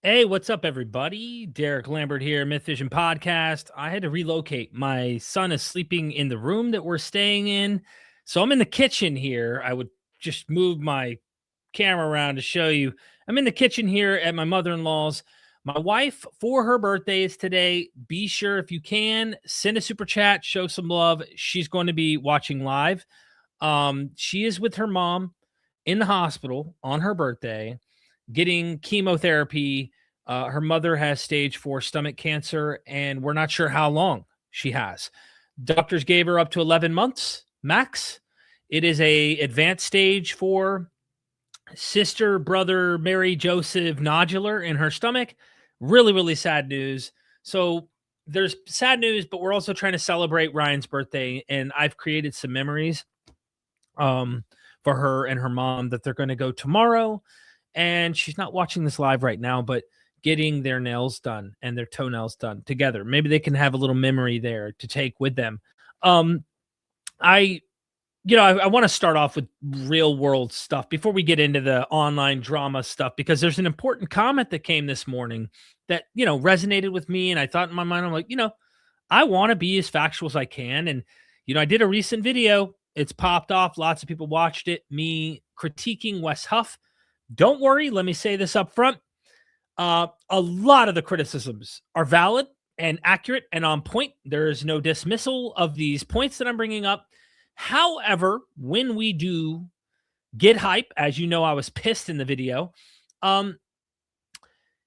Hey, what's up, everybody? Derek Lambert here, Myth Vision Podcast. I had to relocate. My son is sleeping in the room that we're staying in. So I'm in the kitchen here. I would just move my camera around to show you. I'm in the kitchen here at my mother-in-law's. My wife, for her birthday, is today. Be sure, if you can, send a super chat, show some love. She's going to be watching live. She is with her mom in the hospital on her birthday, getting chemotherapy. Her mother has stage 4 stomach cancer, and we're not sure how long she has. Doctors gave her up to 11 months max. It is a advanced stage 4 sister, brother, Mary, Joseph nodular in her stomach. Really, really sad news. So there's sad news, but we're also trying to celebrate Ryan's birthday, and I've created some memories for her and her mom that they're going to go tomorrow. And she's not watching this live right now, but getting their nails done and their toenails done together. Maybe they can have a little memory there to take with them. I want to start off with real world stuff before we get into the online drama stuff, because there's an important comment that came this morning that, resonated with me. And I thought in my mind, I'm like, I want to be as factual as I can. And, I did a recent video. It's popped off. Lots of people watched it. Me critiquing Wes Huff. Don't worry. Let me say this up front. A lot of the criticisms are valid and accurate and on point. There is no dismissal of these points that I'm bringing up. However, when we do get hype, as you know, I was pissed in the video.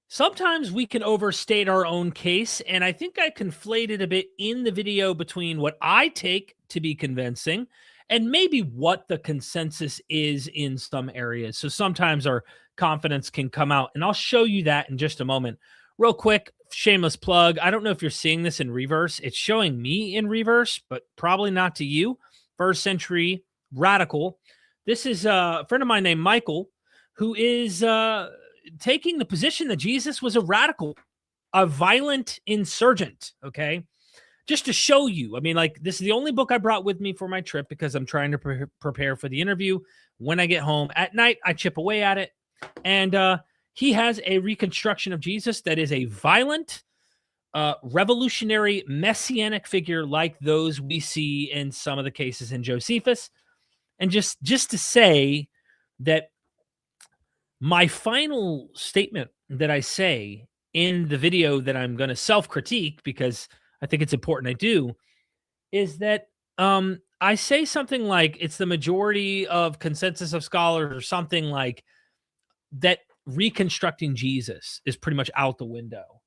Sometimes we can overstate our own case, and I think I conflated a bit in the video between what I take to be convincing and maybe what the consensus is in some areas. So sometimes our confidence can come out, and I'll show you that in just a moment. Real quick, shameless plug. I don't know if you're seeing this in reverse. It's showing me in reverse, but probably not to you. First century radical. This is a friend of mine named Michael, who is taking the position that Jesus was a radical, a violent insurgent. Okay. Just to show you, I mean, like, this is the only book I brought with me for my trip because I'm trying to prepare for the interview. When I get home at night, I chip away at it. And he has a reconstruction of Jesus that is a violent, revolutionary, messianic figure like those we see in some of the cases in Josephus. And just to say that my final statement that I say in the video that I'm going to self-critique, because I think it's important I do, is that I say something like it's the majority of consensus of scholars, or something like that, reconstructing Jesus is pretty much out the window.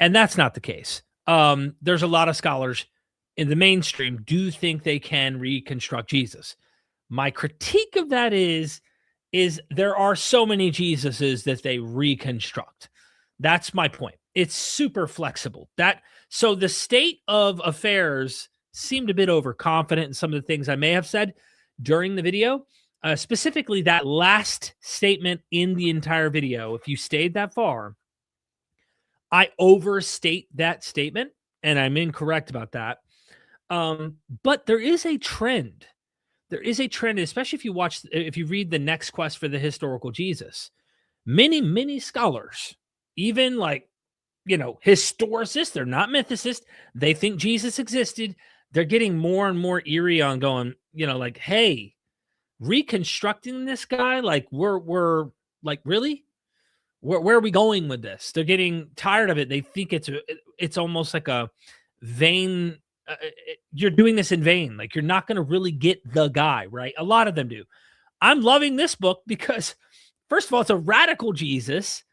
And that's not the case. There's a lot of scholars in the mainstream do think they can reconstruct Jesus. My critique of that is there are so many Jesuses that they reconstruct. That's my point. It's super flexible. So the state of affairs seemed a bit overconfident in some of the things I may have said during the video. Specifically, that last statement in the entire video, if you stayed that far, I overstate that statement, and I'm incorrect about that. But there is a trend. There is a trend, especially if you read the Next Quest for the Historical Jesus. Many scholars, even historicists, they're not mythicists. They think Jesus existed. They're getting more and more eerie on going, hey, reconstructing this guy, we're like, really? Where are we going with this? They're getting tired of it. They think it's almost like a vain. You're doing this in vain. Like, you're not going to really get the guy, right? A lot of them do. I'm loving this book because, first of all, it's a radical Jesus,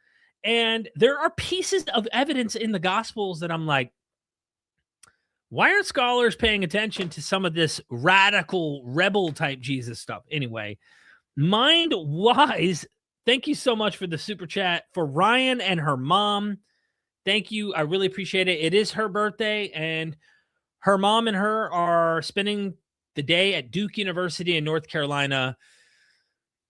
and there are pieces of evidence in the Gospels that I'm like, why aren't scholars paying attention to some of this radical rebel type Jesus stuff? Anyway, mind wise. Thank you so much for the super chat for Ryan and her mom. Thank you. I really appreciate it. It is her birthday, and her mom and her are spending the day at Duke University in North Carolina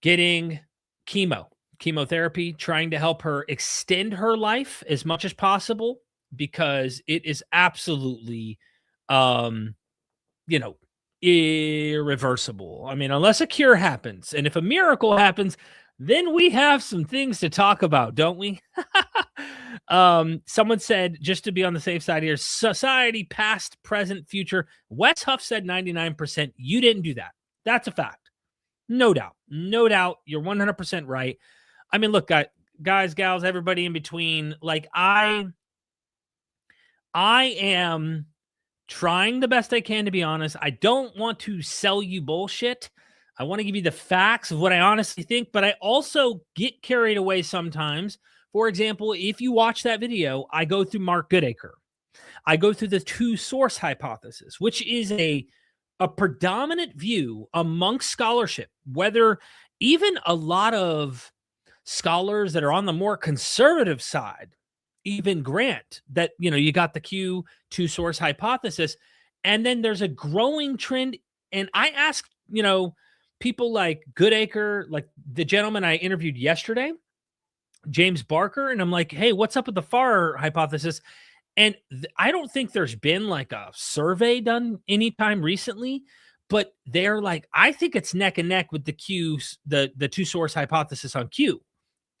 getting chemotherapy, trying to help her extend her life as much as possible, because it is absolutely, irreversible. I mean, unless a cure happens, and if a miracle happens, then we have some things to talk about, don't we? Someone said, just to be on the safe side here, society, past, present, future. Wes Huff said 99%. You didn't do that. That's a fact. No doubt. No doubt. You're 100% right. I mean, look, guys, gals, everybody in between, like I am trying the best I can, to be honest. I don't want to sell you bullshit. I want to give you the facts of what I honestly think, but I also get carried away sometimes. For example, if you watch that video, I go through Mark Goodacre. I go through the two-source hypothesis, which is a predominant view amongst scholarship, whether even a lot of scholars that are on the more conservative side even grant that, you got the Q two-source hypothesis. And then there's a growing trend. And I asked, people like Goodacre, like the gentleman I interviewed yesterday, James Barker, and I'm like, hey, what's up with the FAR hypothesis? And I don't think there's been like a survey done anytime recently, but they're like, I think it's neck and neck with the Q, the two-source hypothesis on Q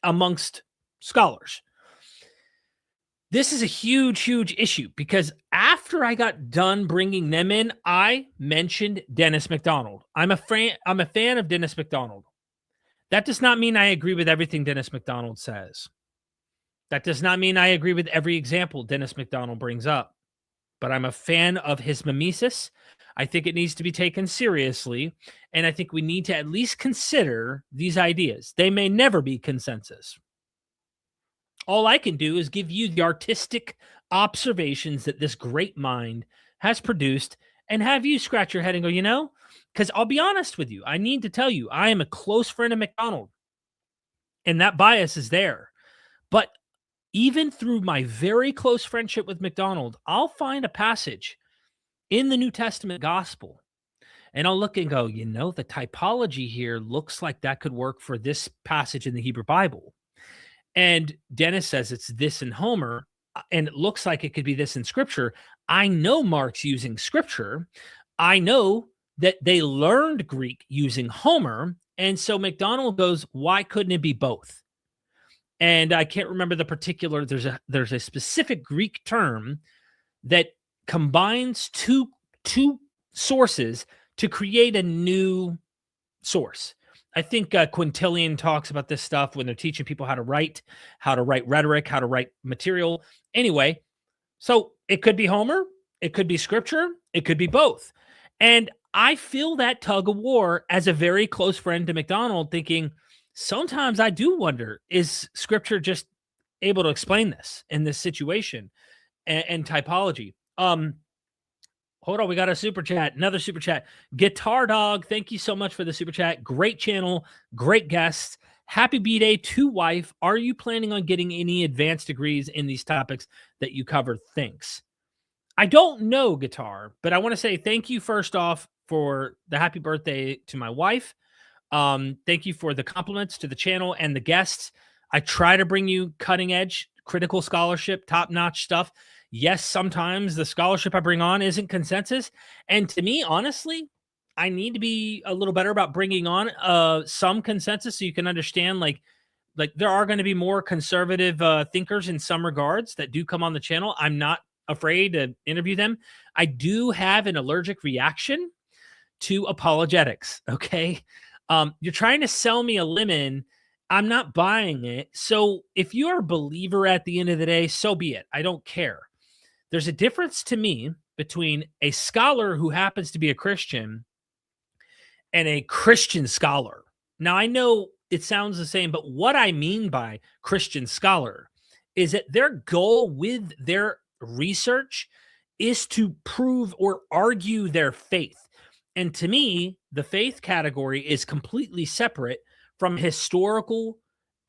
amongst scholars. This is a huge, huge issue because after I got done bringing them in, I mentioned Dennis MacDonald. I'm a fan of Dennis MacDonald. That does not mean I agree with everything Dennis MacDonald says. That does not mean I agree with every example Dennis MacDonald brings up. But I'm a fan of his mimesis. I think it needs to be taken seriously. And I think we need to at least consider these ideas. They may never be consensus. All I can do is give you the artistic observations that this great mind has produced and have you scratch your head and go, because I'll be honest with you. I need to tell you, I am a close friend of MacDonald, and that bias is there. But even through my very close friendship with MacDonald, I'll find a passage in the New Testament gospel, and I'll look and go, the typology here looks like that could work for this passage in the Hebrew Bible. And Dennis says it's this in Homer, and it looks like it could be this in Scripture. I know Mark's using Scripture. I know that they learned Greek using Homer. And so MacDonald goes, why couldn't it be both? And I can't remember the particular, there's a specific Greek term that combines two sources to create a new source. I think Quintilian talks about this stuff when they're teaching people how to write rhetoric, how to write material. Anyway, so it could be Homer, it could be Scripture, it could be both. And I feel that tug of war as a very close friend to MacDonald, thinking sometimes I do wonder, is Scripture just able to explain this in this situation and typology? Hold on, we got a super chat, another super chat. Guitar Dog, thank you so much for the super chat. Great channel, great guests. Happy B-Day to wife. Are you planning on getting any advanced degrees in these topics that you cover? Thanks. I don't know, Guitar, but I want to say thank you first off for the happy birthday to my wife. Thank you for the compliments to the channel and the guests. I try to bring you cutting edge, critical scholarship, top-notch stuff. Yes, sometimes the scholarship I bring on isn't consensus. And to me, honestly, I need to be a little better about bringing on some consensus so you can understand, like there are going to be more conservative thinkers in some regards that do come on the channel. I'm not afraid to interview them. I do have an allergic reaction to apologetics, okay? You're trying to sell me a lemon. I'm not buying it. So if you're a believer at the end of the day, so be it. I don't care. There's a difference to me between a scholar who happens to be a Christian and a Christian scholar. Now, I know it sounds the same, but what I mean by Christian scholar is that their goal with their research is to prove or argue their faith. And to me, the faith category is completely separate from historical,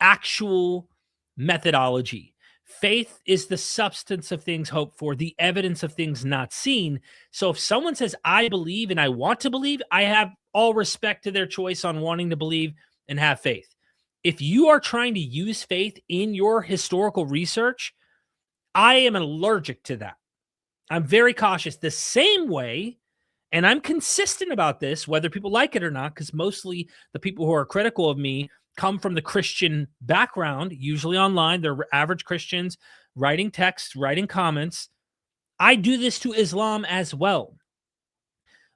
actual methodology. Faith is the substance of things hoped for, the evidence of things not seen. So if someone says, I believe and I want to believe, I have all respect to their choice on wanting to believe and have faith. If you are trying to use faith in your historical research, I am allergic to that. I'm very cautious. The same way, and I'm consistent about this, whether people like it or not, because mostly the people who are critical of me come from the Christian background, usually online. They're average Christians writing text, writing comments. I do this to Islam as well.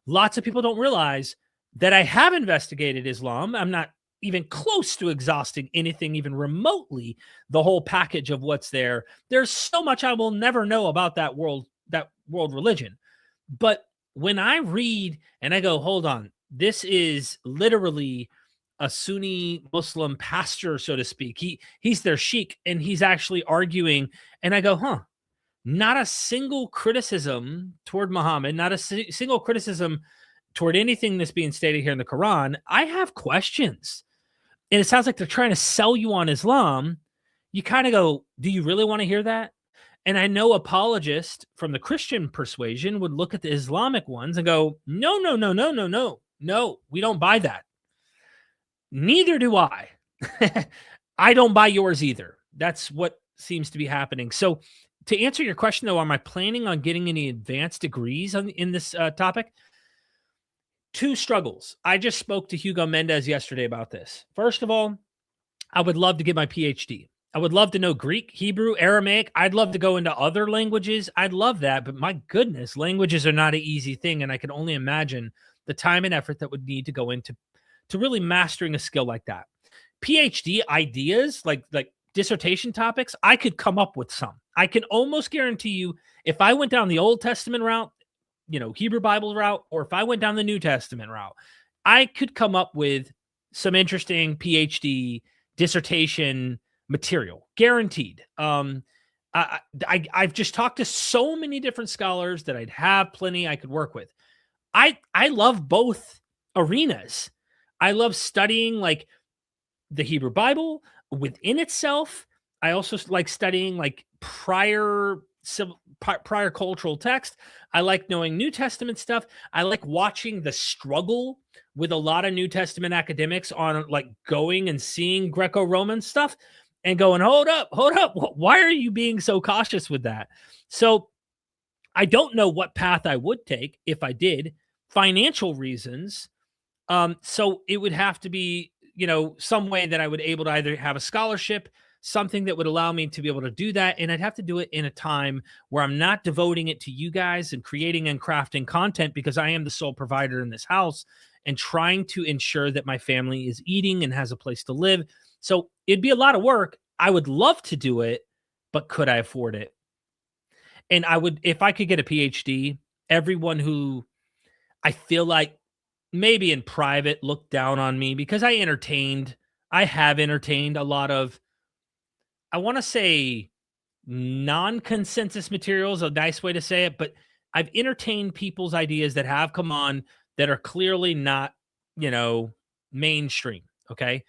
Lots of people don't realize that I have investigated Islam. I'm not even close to exhausting anything, even remotely, the whole package of what's there. There's so much I will never know about that world religion. But when I read and I go, hold on, this is literally a Sunni Muslim pastor, so to speak. He's their sheikh, and he's actually arguing. And I go, not a single criticism toward Muhammad, not a single criticism toward anything that's being stated here in the Quran. I have questions. And it sounds like they're trying to sell you on Islam. You kind of go, do you really want to hear that? And I know apologists from the Christian persuasion would look at the Islamic ones and go, no, we don't buy that. Neither do I. I don't buy yours either. That's what seems to be happening. So to answer your question, though, am I planning on getting any advanced degrees in this topic? Two struggles. I just spoke to Hugo Mendez yesterday about this. First of all, I would love to get my PhD. I would love to know Greek, Hebrew, Aramaic. I'd love to go into other languages. I'd love that. But my goodness, languages are not an easy thing. And I can only imagine the time and effort that would need to go into really mastering a skill like that. PhD ideas, like dissertation topics, I could come up with some. I can almost guarantee you, if I went down the Old Testament route, Hebrew Bible route, or if I went down the New Testament route, I could come up with some interesting PhD dissertation material, guaranteed. I've just talked to so many different scholars that I'd have plenty I could work with. I love both arenas. I love studying like the Hebrew Bible within itself. I also like studying like prior cultural text. I like knowing New Testament stuff. I like watching the struggle with a lot of New Testament academics on like going and seeing Greco-Roman stuff and going, hold up. Why are you being so cautious with that? So I don't know what path I would take if I did. Financial reasons. So it would have to be, some way that I would able to either have a scholarship, something that would allow me to be able to do that. And I'd have to do it in a time where I'm not devoting it to you guys and creating and crafting content, because I am the sole provider in this house and trying to ensure that my family is eating and has a place to live. So it'd be a lot of work. I would love to do it, but could I afford it? And I would, if I could get a PhD, everyone who I feel like maybe in private looked down on me because I have entertained a lot of, I want to say non-consensus materials, a nice way to say it, but I've entertained people's ideas that have come on that are clearly not, mainstream. Okay.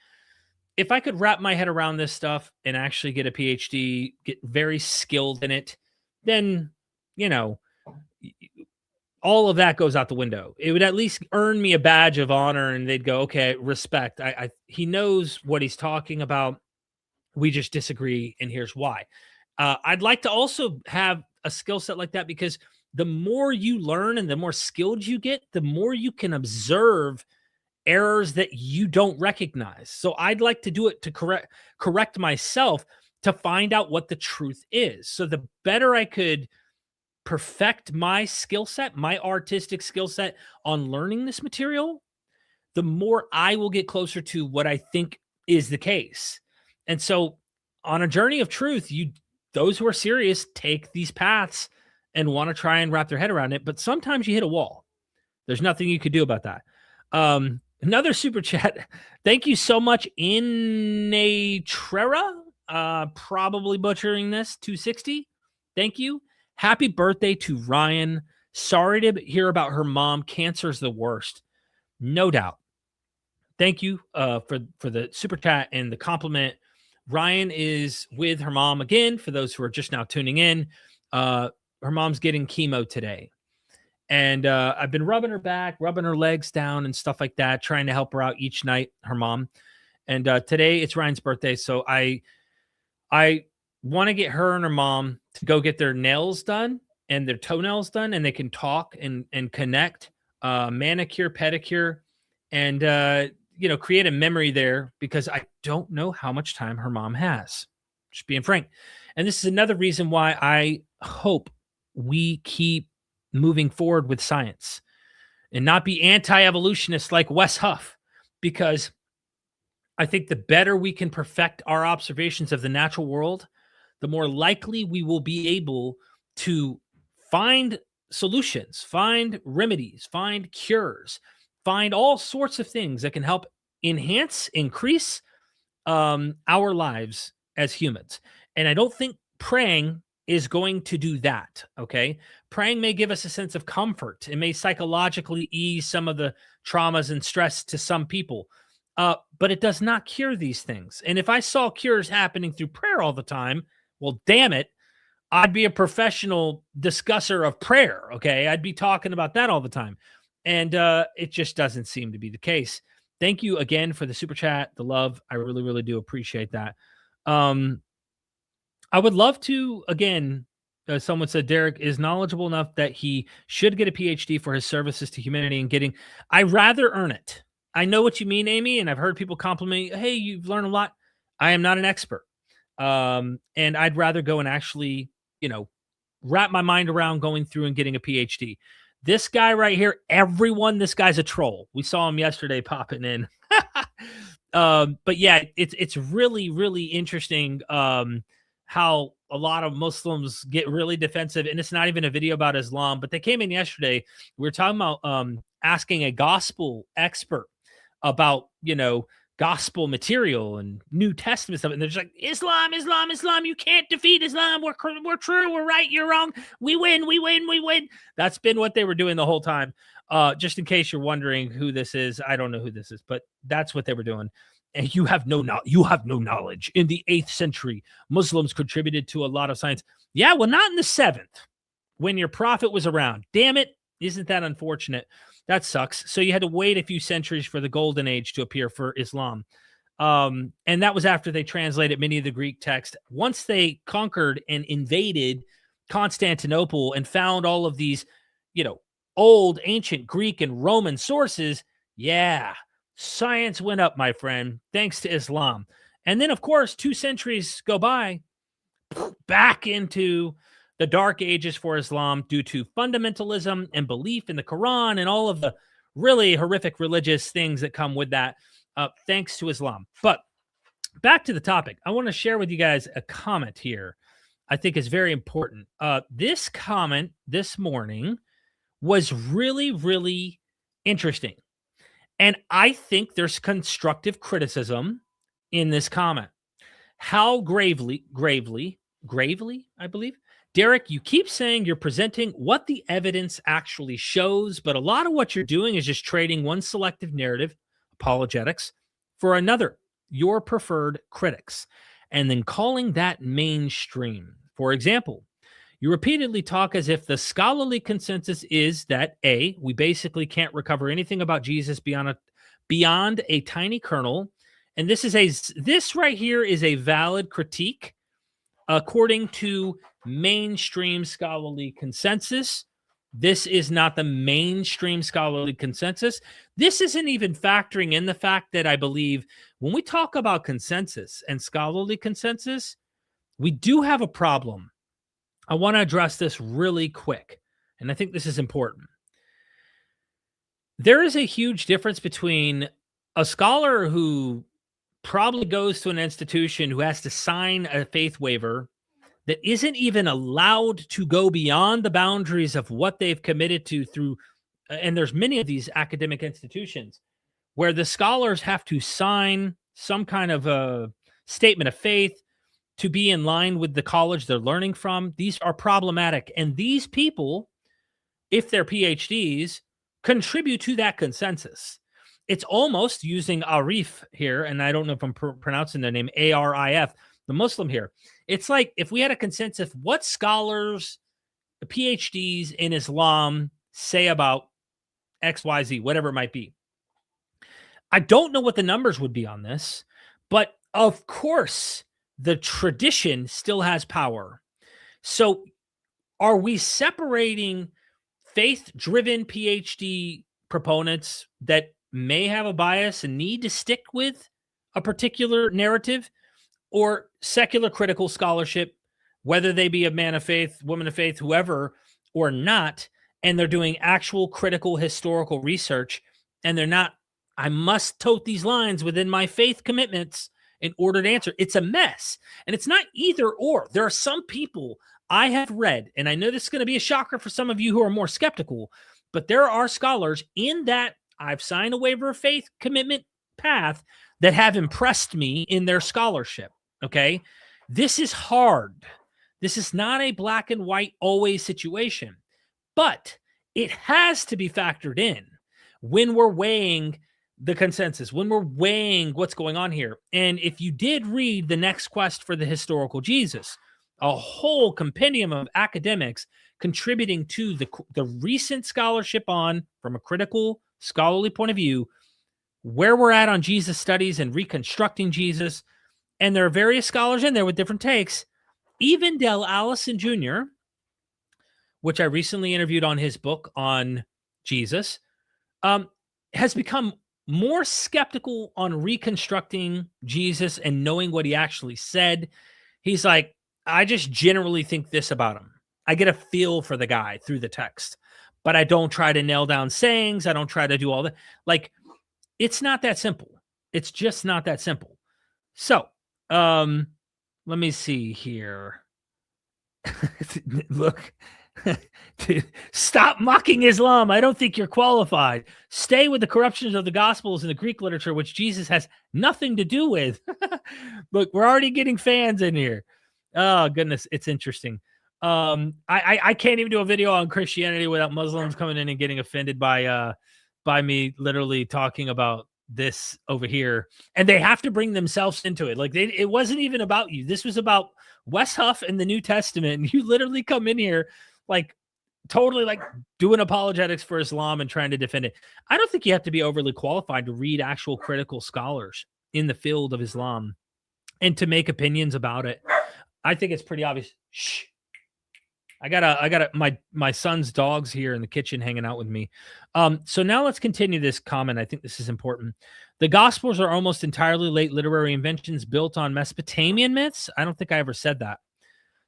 If I could wrap my head around this stuff and actually get a PhD, get very skilled in it, then, all of that goes out the window. It would at least earn me a badge of honor, and they'd go, okay, respect. He knows what he's talking about. We just disagree, and here's why. I'd like to also have a skill set like that, because the more you learn and the more skilled you get, the more you can observe errors that you don't recognize. So I'd like to do it to correct myself, to find out what the truth is. So the better I could perfect my skill set, my artistic skill set on learning this material, the more I will get closer to what I think is the case. And so on a journey of truth, those who are serious take these paths and want to try and wrap their head around it. But sometimes you hit a wall. There's nothing you could do about that. Another super chat. Thank you so much, Inatrera. Probably butchering this, 260. Thank you. Happy birthday to Ryan. Sorry to hear about her mom. Cancer is the worst. No doubt. Thank you for the super chat and the compliment. Ryan is with her mom again. For those who are just now tuning in, her mom's getting chemo today. And I've been rubbing her back, rubbing her legs down and stuff like that, trying to help her out each night, her mom. And today it's Ryan's birthday. So I want to get her and her mom to go get their nails done and their toenails done, and they can talk and connect, manicure, pedicure. And create a memory there because I don't know how much time her mom has. Just being frank. And this is another reason why I hope we keep moving forward with science and not be anti-evolutionists like Wes Huff, because I think the better we can perfect our observations of the natural world, the more likely we will be able to find solutions, find remedies, find cures, find all sorts of things that can help enhance, increase our lives as humans. And I don't think praying is going to do that. Okay. Praying may give us a sense of comfort. It may psychologically ease some of the traumas and stress to some people. But it does not cure these things. And if I saw cures happening through prayer all the time, well, damn it, I'd be a professional discusser of prayer. Okay. I'd be talking about that all the time. And it just doesn't seem to be the case. Thank you again for the super chat, the love. I really, really do appreciate that. I would love to, again, someone said Derek is knowledgeable enough that he should get a PhD for his services to humanity and getting, I rather earn it. I know what you mean, Amy, and I've heard people compliment me, hey, you've learned a lot. I am not an expert. And I'd rather go and actually, wrap my mind around going through and getting a PhD. This guy right here, this guy's a troll. We saw him yesterday popping in. But yeah, it's really, really interesting how a lot of Muslims get really defensive. And it's not even a video about Islam, but they came in yesterday. We were talking about asking a gospel expert about, gospel material and New Testament stuff. And they're just like, Islam, you can't defeat Islam. We're true. We're right. You're wrong. We win. That's been what they were doing the whole time. Just in case you're wondering who this is, I don't know who this is, but that's what they were doing. And you have no knowledge. In the 8th century, Muslims contributed to a lot of science. Yeah, well, not in the 7th, when your prophet was around. Damn it. Isn't that unfortunate? That sucks. So you had to wait a few centuries for the golden age to appear for Islam. And that was after they translated many of the Greek texts. Once they conquered and invaded Constantinople and found all of these, old ancient Greek and Roman sources, yeah, science went up, my friend, thanks to Islam. And then, of course, 2 centuries go by, back into the dark ages for Islam due to fundamentalism and belief in the Quran and all of the really horrific religious things that come with that, thanks to Islam. But back to the topic, I want to share with you guys a comment here I think is very important. This comment this morning was really, really interesting. And I think there's constructive criticism in this comment. How gravely, I believe. Derek, you keep saying you're presenting what the evidence actually shows, but a lot of what you're doing is just trading one selective narrative, apologetics, for another, your preferred critics, and then calling that mainstream. For example, you repeatedly talk as if the scholarly consensus is that A, we basically can't recover anything about Jesus beyond a tiny kernel. And this right here is a valid critique according to mainstream scholarly consensus. This is not the mainstream scholarly consensus. This isn't even factoring in the fact that I believe when we talk about consensus and scholarly consensus, we do have a problem. I want to address this really quick, and I think this is important. There is a huge difference between a scholar who probably goes to an institution who has to sign a faith waiver that isn't even allowed to go beyond the boundaries of what they've committed to through, and there's many of these academic institutions where the scholars have to sign some kind of a statement of faith to be in line with the college they're learning from. These are problematic. And these people, if they're PhDs, contribute to that consensus. It's almost using Arif here, and I don't know if I'm pronouncing their name, Arif, the Muslim here. It's like if we had a consensus, what scholars, PhDs in Islam say about XYZ, whatever it might be. I don't know what the numbers would be on this, but of course, the tradition still has power. So are we separating faith-driven PhD proponents that may have a bias and need to stick with a particular narrative, or secular critical scholarship, whether they be a man of faith, woman of faith, whoever, or not, and they're doing actual critical historical research, and they're not, I must tote these lines within my faith commitments in order to answer. It's a mess. And it's not either or. There are some people I have read, and I know this is going to be a shocker for some of you who are more skeptical, but there are scholars in that I've signed a waiver of faith commitment path that have impressed me in their scholarship. Okay. This is hard. This is not a black and white always situation, but it has to be factored in when we're weighing the consensus, when we're weighing what's going on here. And if you did read The Next Quest for the Historical Jesus, a whole compendium of academics contributing to the recent scholarship on, from a critical scholarly point of view, where we're at on Jesus studies and reconstructing Jesus. And there are various scholars in there with different takes. Even Del Allison Jr., which I recently interviewed on his book on Jesus, has become more skeptical on reconstructing Jesus and knowing what he actually said. He's like, I just generally think this about him. I get a feel for the guy through the text, but I don't try to nail down sayings. I don't try to do all that. Like, it's not that simple. It's just not that simple. So, let me see here. Look, stop mocking Islam. I don't think you're qualified. Stay with the corruptions of the Gospels and the Greek literature, which Jesus has nothing to do with. Look, we're already getting fans in here. Oh, goodness. It's interesting. I can't even do a video on Christianity without Muslims coming in and getting offended by me literally talking about this over here, and they have to bring themselves into it. Like, it wasn't even about you. This was about Wes Huff and the New Testament. And you literally come in here like totally like doing apologetics for Islam and trying to defend it. I don't think you have to be overly qualified to read actual critical scholars in the field of Islam and to make opinions about it. I think it's pretty obvious. Shh. I got my son's dog's here in the kitchen hanging out with me. So now let's continue this comment. I think this is important. The Gospels are almost entirely late literary inventions built on Mesopotamian myths. I don't think I ever said that.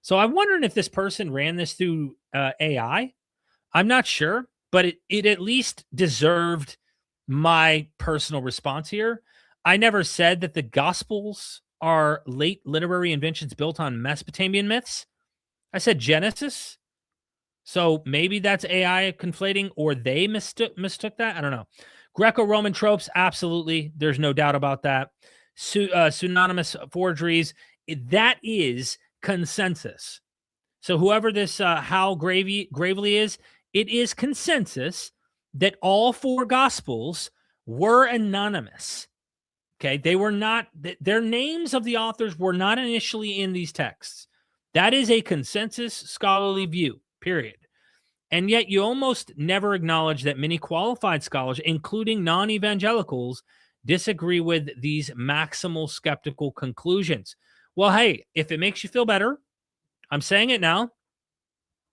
So I'm wondering if this person ran this through AI. I'm not sure, but it at least deserved my personal response here. I never said that the Gospels are late literary inventions built on Mesopotamian myths. I said Genesis. So maybe that's AI conflating, or they mistook that. I don't know. Greco-Roman tropes, absolutely. There's no doubt about that. Pseudonymous forgeries, that is consensus. So whoever this Hal Gravely is, it is consensus that all four Gospels were anonymous. Okay, they were not, their names of the authors were not initially in these texts. That is a consensus scholarly view, period. And yet you almost never acknowledge that many qualified scholars, including non-evangelicals, disagree with these maximal skeptical conclusions. Well, hey, if it makes you feel better, I'm saying it now.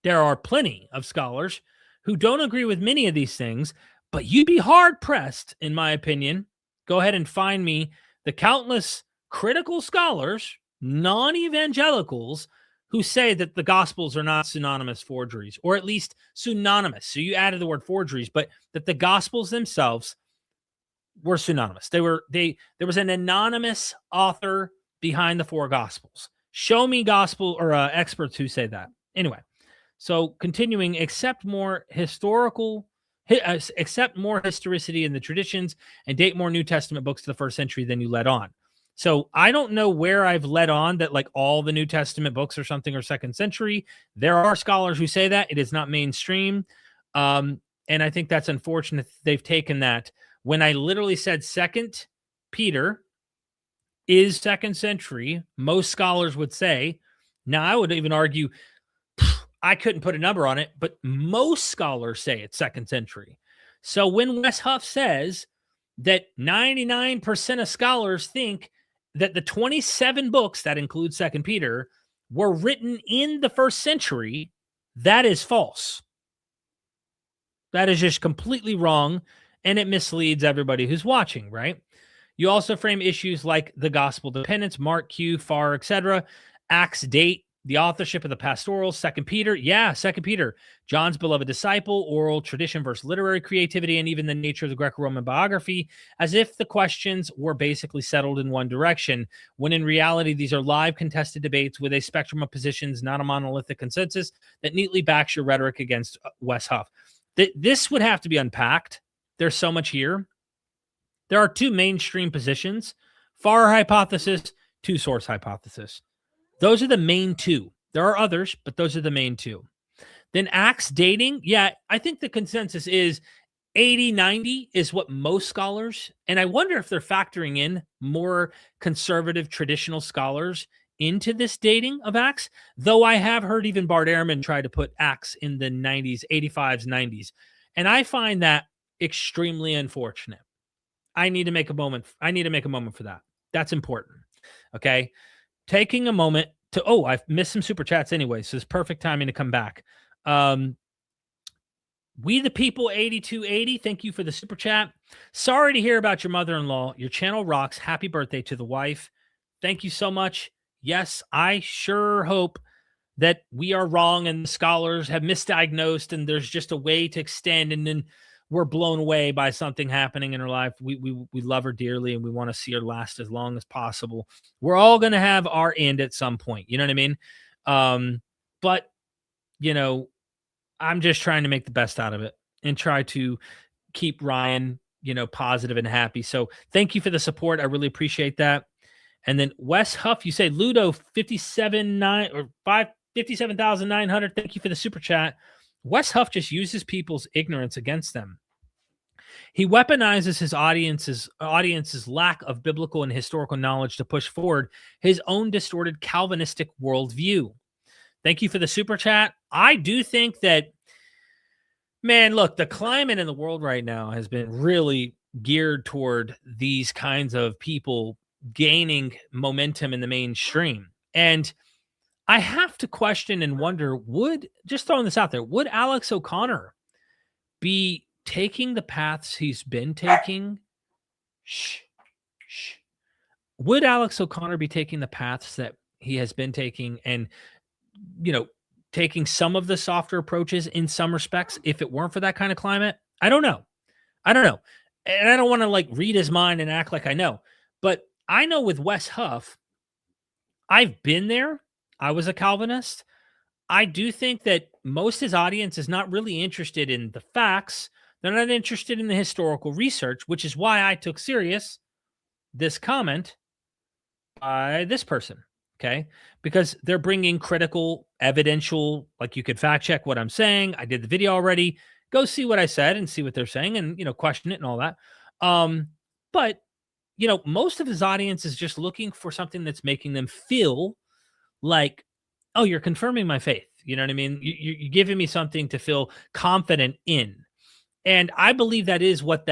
There are plenty of scholars who don't agree with many of these things, but you'd be hard-pressed, in my opinion. Go ahead and find me the countless critical scholars, non-evangelicals, who say that the Gospels are not synonymous forgeries, or at least synonymous. So you added the word forgeries, but that the Gospels themselves were synonymous. There was an anonymous author behind the four Gospels. Show me gospel or experts who say that. Anyway, so continuing, accept more historicity in the traditions and date more New Testament books to the first century than you let on. So I don't know where I've led on that like all the New Testament books or something are second century. There are scholars who say that. It is not mainstream. And I think that's unfortunate. They've taken that. When I literally said 2nd Peter is second century, most scholars would say, now I would even argue, I couldn't put a number on it, but most scholars say it's second century. So when Wes Huff says that 99% of scholars think that the 27 books, that includes 2nd Peter, were written in the first century, that is false. That is just completely wrong. and it misleads everybody who's watching, right? You also frame issues like the gospel dependence, Mark, Q, Far, etc., Acts date, the authorship of the pastoral, Second Peter, Second Peter, John's beloved disciple, oral tradition versus literary creativity, and even the nature of the Greco-Roman biography, as if the questions were basically settled in one direction, when in reality, these are live contested debates with a spectrum of positions, not a monolithic consensus that neatly backs your rhetoric against Wes Huff. This would have to be unpacked. There's so much here. There are two mainstream positions, Far hypothesis, two source hypothesis. Those are the main two. There are others, but those are the main two. Then Acts dating, I think the consensus is 80-90 is what most scholars, and I wonder if they're factoring in more conservative traditional scholars into this dating of Acts, though I have heard even Bart Ehrman try to put Acts in the 90s, 85s, 90s. And I find that extremely unfortunate. I need to make a moment for that. That's important. Okay. Taking a moment to, I've missed some super chats anyway, so it's perfect timing to come back. We the People 8280, thank you for the super chat. Sorry to hear about your mother-in-law. Your channel rocks. Happy birthday to the wife. Thank you so much. Yes, I sure hope that we are wrong and the scholars have misdiagnosed and there's just a way to extend, and then we're blown away by something happening in her life. We love her dearly and we want to see her last as long as possible. We're all going to have our end at some point. You know what I mean? But, I'm just trying to make the best out of it and try to keep Ryan, positive and happy. So thank you for the support. I really appreciate that. And then Wes Huff, you say Ludo 57,900. Thank you for the super chat. Wes Huff just uses people's ignorance against them. He weaponizes his audience's lack of biblical and historical knowledge to push forward his own distorted Calvinistic worldview. Thank you for the super chat. I do think that, man, look, the climate in the world right now has been really geared toward these kinds of people gaining momentum in the mainstream. And I have to question and wonder, just throwing this out there, would Alex O'Connor be taking the paths he's been taking? Would Alex O'Connor be taking the paths that he has been taking and, taking some of the softer approaches in some respects if it weren't for that kind of climate? I don't know. And I don't want to read his mind and act like I know. But I know with Wes Huff, I've been there. I was a Calvinist. I do think that most of his audience is not really interested in the facts. They're not interested in the historical research, which is why I took serious this comment by this person, okay? Because they're bringing critical, evidential, you could fact check what I'm saying. I did the video already. Go see what I said and see what they're saying and, question it and all that. But, most of his audience is just looking for something that's making them feel like, oh, you're confirming my faith. You know what I mean? You're giving me something to feel confident in. And I believe that is what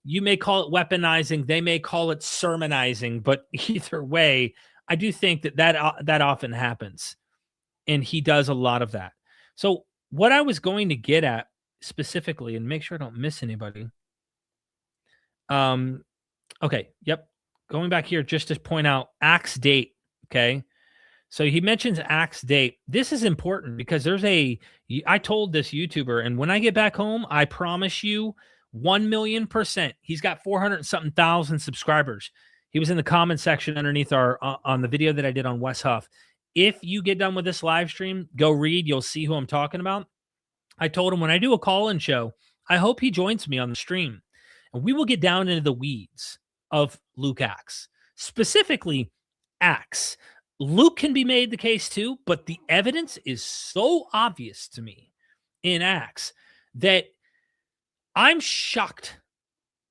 you may call it weaponizing. They may call it sermonizing, but either way, I do think that often happens. And he does a lot of that. So what I was going to get at specifically, and make sure I don't miss anybody. Okay. Yep. Going back here just to point out Acts date. Okay. So he mentions Acts date. This is important because I told this YouTuber, and when I get back home, I promise you 1,000,000%. He's got 400 something thousand subscribers. He was in the comment section underneath on the video that I did on Wes Huff. If you get done with this live stream, go read. You'll see who I'm talking about. I told him when I do a call-in show, I hope he joins me on the stream, and we will get down into the weeds of Luke Acts, specifically Acts. Luke can be made the case too, but the evidence is so obvious to me in Acts that I'm shocked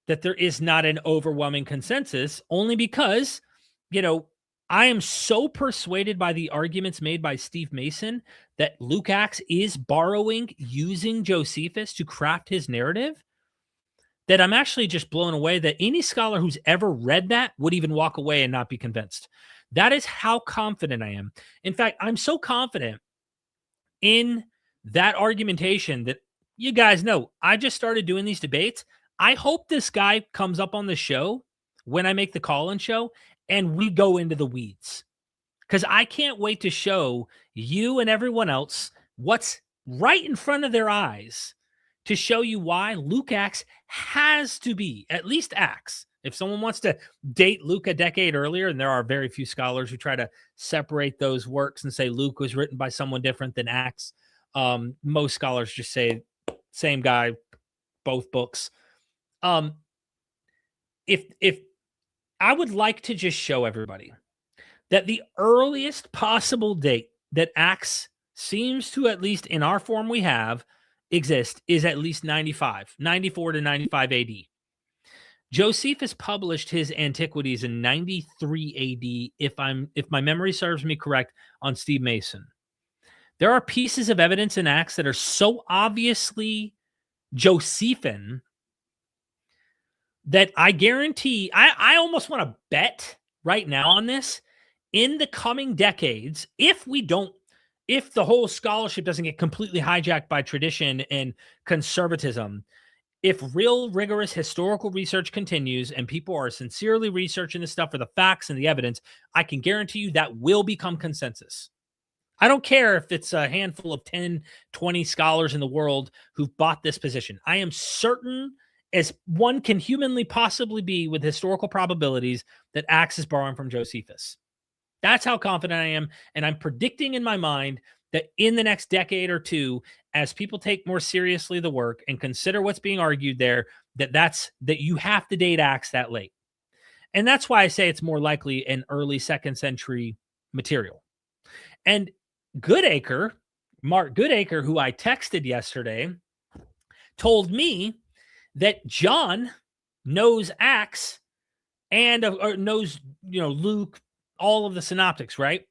that there is not an overwhelming consensus, only because, I am so persuaded by the arguments made by Steve Mason that Luke Acts is using Josephus to craft his narrative, that I'm actually just blown away that any scholar who's ever read that would even walk away and not be convinced. That is how confident I am. In fact, I'm so confident in that argumentation that you guys know I just started doing these debates. I hope this guy comes up on the show when I make the call-in show and we go into the weeds, because I can't wait to show you and everyone else what's right in front of their eyes to show you why Luke Acts has to be, at least Acts. If someone wants to date Luke a decade earlier, and there are very few scholars who try to separate those works and say Luke was written by someone different than Acts, most scholars just say same guy, both books. If I would like to just show everybody that the earliest possible date that Acts seems to, at least in our form we have, exist is at least 94 to 95 AD. Josephus published his Antiquities in 93 AD, if my memory serves me correct, on Steve Mason. There are pieces of evidence in Acts that are so obviously Josephine that I guarantee, I almost want to bet right now on this, in the coming decades, if the whole scholarship doesn't get completely hijacked by tradition and conservatism, if real rigorous historical research continues and people are sincerely researching this stuff for the facts and the evidence, I can guarantee you that will become consensus. I don't care if it's a handful of 10, 20 scholars in the world who've bought this position. I am certain, as one can humanly possibly be with historical probabilities, that Acts is borrowing from Josephus. That's how confident I am. And I'm predicting in my mind that in the next decade or two, as people take more seriously the work and consider what's being argued there, that you have to date Acts that late. And that's why I say it's more likely an early 2nd century material. And Mark Goodacre, who I texted yesterday, told me that John knows Acts and knows, Luke, all of the synoptics, right?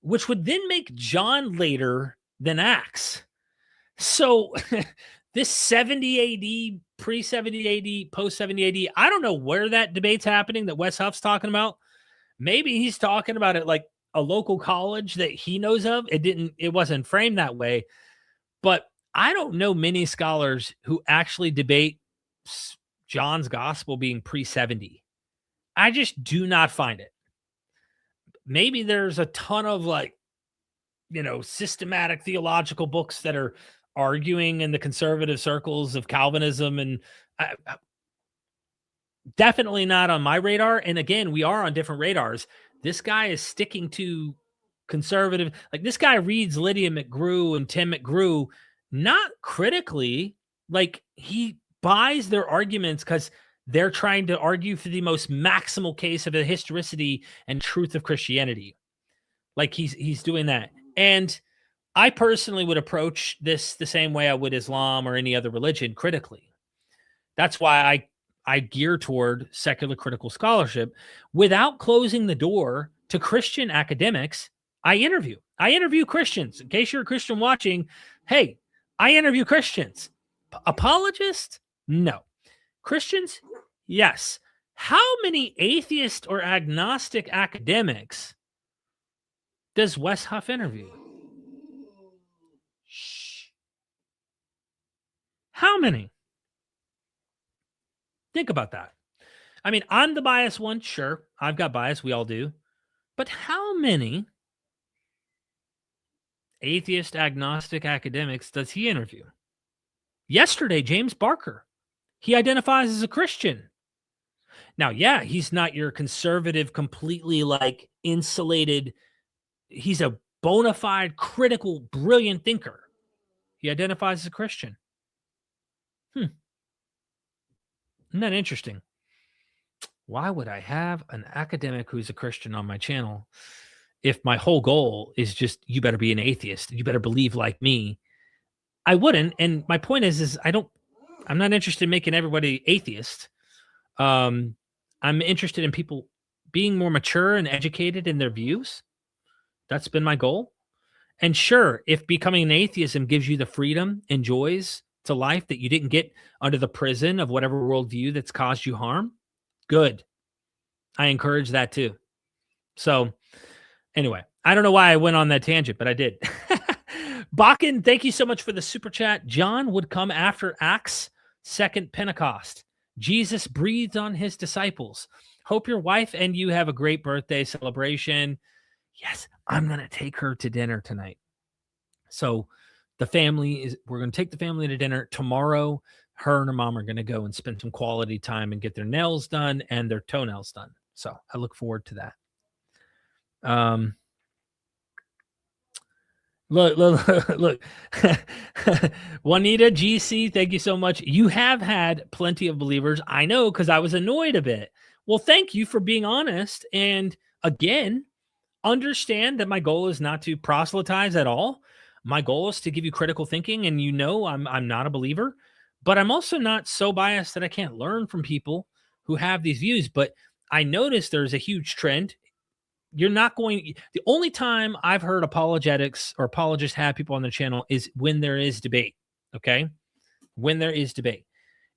Which would then make John later than Acts. So this 70 AD, pre-70 AD, post-70 AD, I don't know where that debate's happening that Wes Huff's talking about. Maybe he's talking about it like a local college that he knows of. It wasn't framed that way. But I don't know many scholars who actually debate John's gospel being pre-70. I just do not find it. Maybe there's a ton of systematic theological books that are arguing in the conservative circles of Calvinism, and definitely not on my radar. And again, we are on different radars. This guy is sticking to conservative. Like, this guy reads Lydia McGrew and Tim McGrew not critically. Like, he buys their arguments because they're trying to argue for the most maximal case of the historicity and truth of Christianity. Like, he's doing that. And I personally would approach this the same way I would Islam or any other religion, critically. That's why I gear toward secular critical scholarship without closing the door to Christian academics. I interview Christians. In case you're a Christian watching, hey, I interview Christians. Apologists? No. Christians? Yes. How many atheist or agnostic academics does Wes Huff interview? Shh. How many? Think about that. I mean, I'm the biased one. Sure, I've got bias. We all do. But how many atheist, agnostic academics does he interview? Yesterday, James Barker. He identifies as a Christian. Now, yeah, he's not your conservative, completely insulated. He's a bona fide, critical, brilliant thinker. He identifies as a Christian. Isn't that interesting? Why would I have an academic who's a Christian on my channel if my whole goal is just, you better be an atheist, you better believe like me? I wouldn't. And my point is I'm not interested in making everybody atheist. I'm interested in people being more mature and educated in their views. That's been my goal. And sure, if becoming an atheism gives you the freedom and joys to life that you didn't get under the prison of whatever worldview that's caused you harm, good. I encourage that too. So anyway, I don't know why I went on that tangent, but I did. Bakken, thank you so much for the super chat. John would come after Acts, second Pentecost. Jesus breathed on his disciples. Hope your wife and you have a great birthday celebration. Yes, I'm going to take her to dinner tonight. So we're going to take the family to dinner tomorrow. Her and her mom are going to go and spend some quality time and get their nails done and their toenails done. So I look forward to that. Look. Juanita GC, thank you so much. You have had plenty of believers. I know, because I was annoyed a bit. Well, thank you for being honest. And again, understand that my goal is not to proselytize at all. My goal is to give you critical thinking, and I'm not a believer, but I'm also not so biased that I can't learn from people who have these views. But I noticed there's a huge trend. The only time I've heard apologetics or apologists have people on the channel is when there is debate. Okay. When there is debate,